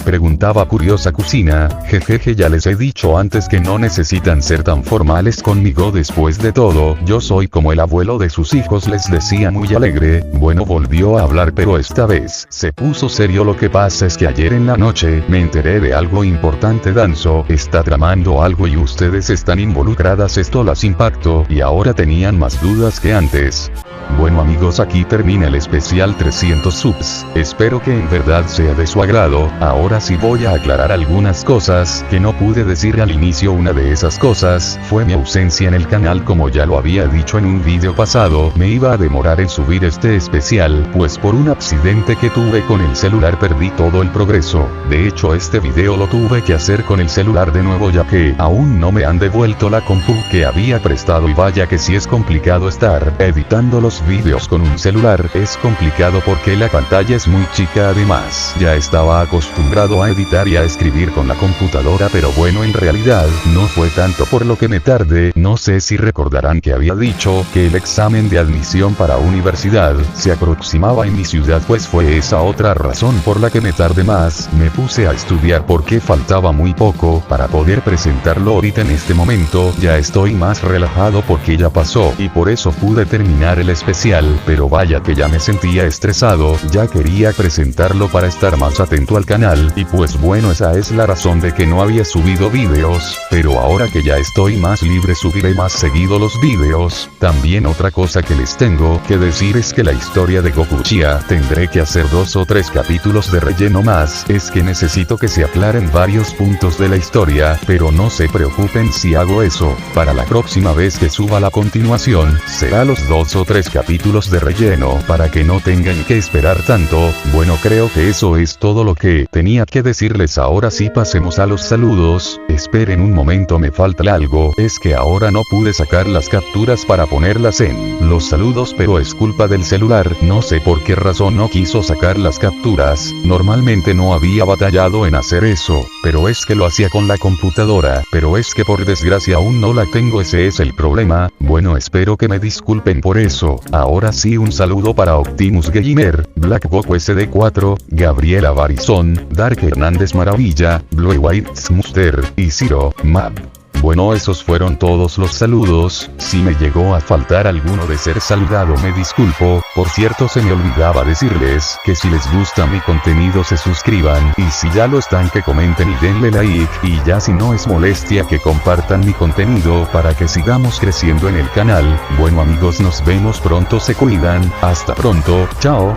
preguntaba curiosa Kusina. Jejeje, ya les he dicho antes que no necesitan ser tan formales conmigo, después de todo, yo soy como el abuelo de sus hijos, les decía muy alegre. Bueno, volvió a hablar, pero esta vez se puso serio. Lo que pasa es que ayer en la noche me enteré de algo importante. Danzo está tramando algo y ustedes están involucradas. Esto las impactó y ahora tenían más dudas que antes. Bueno amigos, aquí termina el especial 300 subs, espero que en verdad sea de su agrado. Ahora sí voy a aclarar algunas cosas que no pude decir al inicio. Una de esas cosas fue mi ausencia en el canal. Como ya lo había dicho en un video pasado, me iba a demorar en subir este especial, pues por un accidente que tuve con el celular perdí todo el progreso. De hecho, este video lo tuve que hacer con el celular de nuevo, ya que aún no me han devuelto la compu que había prestado, y vaya que sí es complicado estar editando los vídeos con un celular. Es complicado porque la pantalla es muy chica. Además, ya estaba acostumbrado a editar y a escribir con la computadora, pero bueno, en realidad no fue tanto por lo que me tardé. No sé si recordarán que había dicho que el examen de admisión para universidad se aproximaba en mi ciudad, pues fue esa otra razón por la que me tardé más. Me puse a estudiar porque faltaba muy poco para poder presentarlo. Ahorita en este momento ya estoy más relajado porque ya pasó y por eso pude terminar el especial, pero vaya que ya me sentía estresado. Ya quería presentarlo para estar más atento al canal, y pues bueno, esa es la razón de que no había subido vídeos, pero ahora que ya estoy más libre subiré más seguido los vídeos. También otra cosa que les tengo que decir es que la historia de Goku Uchiha tendré que hacer 2 o 3 capítulos de relleno más. Es que necesito que se aclaren varios puntos de la historia, pero no se preocupen si hago eso. Para la próxima vez que suba la continuación, será los 2 o 3 capítulos de relleno para que no tengan que esperar tanto. Bueno, creo que eso es todo lo que tenía que decirles. Ahora sí, pasemos a los saludos. Esperen un momento, me falta algo. Es que ahora no pude sacar las capturas para ponerlas en los saludos, pero es culpa del celular. No sé por qué razón no quiso sacar las capturas. Normalmente no había batallado en hacer eso, pero es que lo hacía con la computadora. Pero es que por desgracia aún no la tengo, ese es el problema. Bueno, espero que me disculpen por eso. Ahora sí, un saludo para Optimus Gamer, Black Goku SD4, Gabriela Barizón, Dark Hernández Maravilla, Blue White Smuster, y Zero Map. Bueno, esos fueron todos los saludos. Si me llegó a faltar alguno de ser saludado, me disculpo. Por cierto, se me olvidaba decirles que si les gusta mi contenido se suscriban, y si ya lo están que comenten y denle like, y ya si no es molestia que compartan mi contenido para que sigamos creciendo en el canal. Bueno amigos, nos vemos pronto, se cuidan, hasta pronto, chao.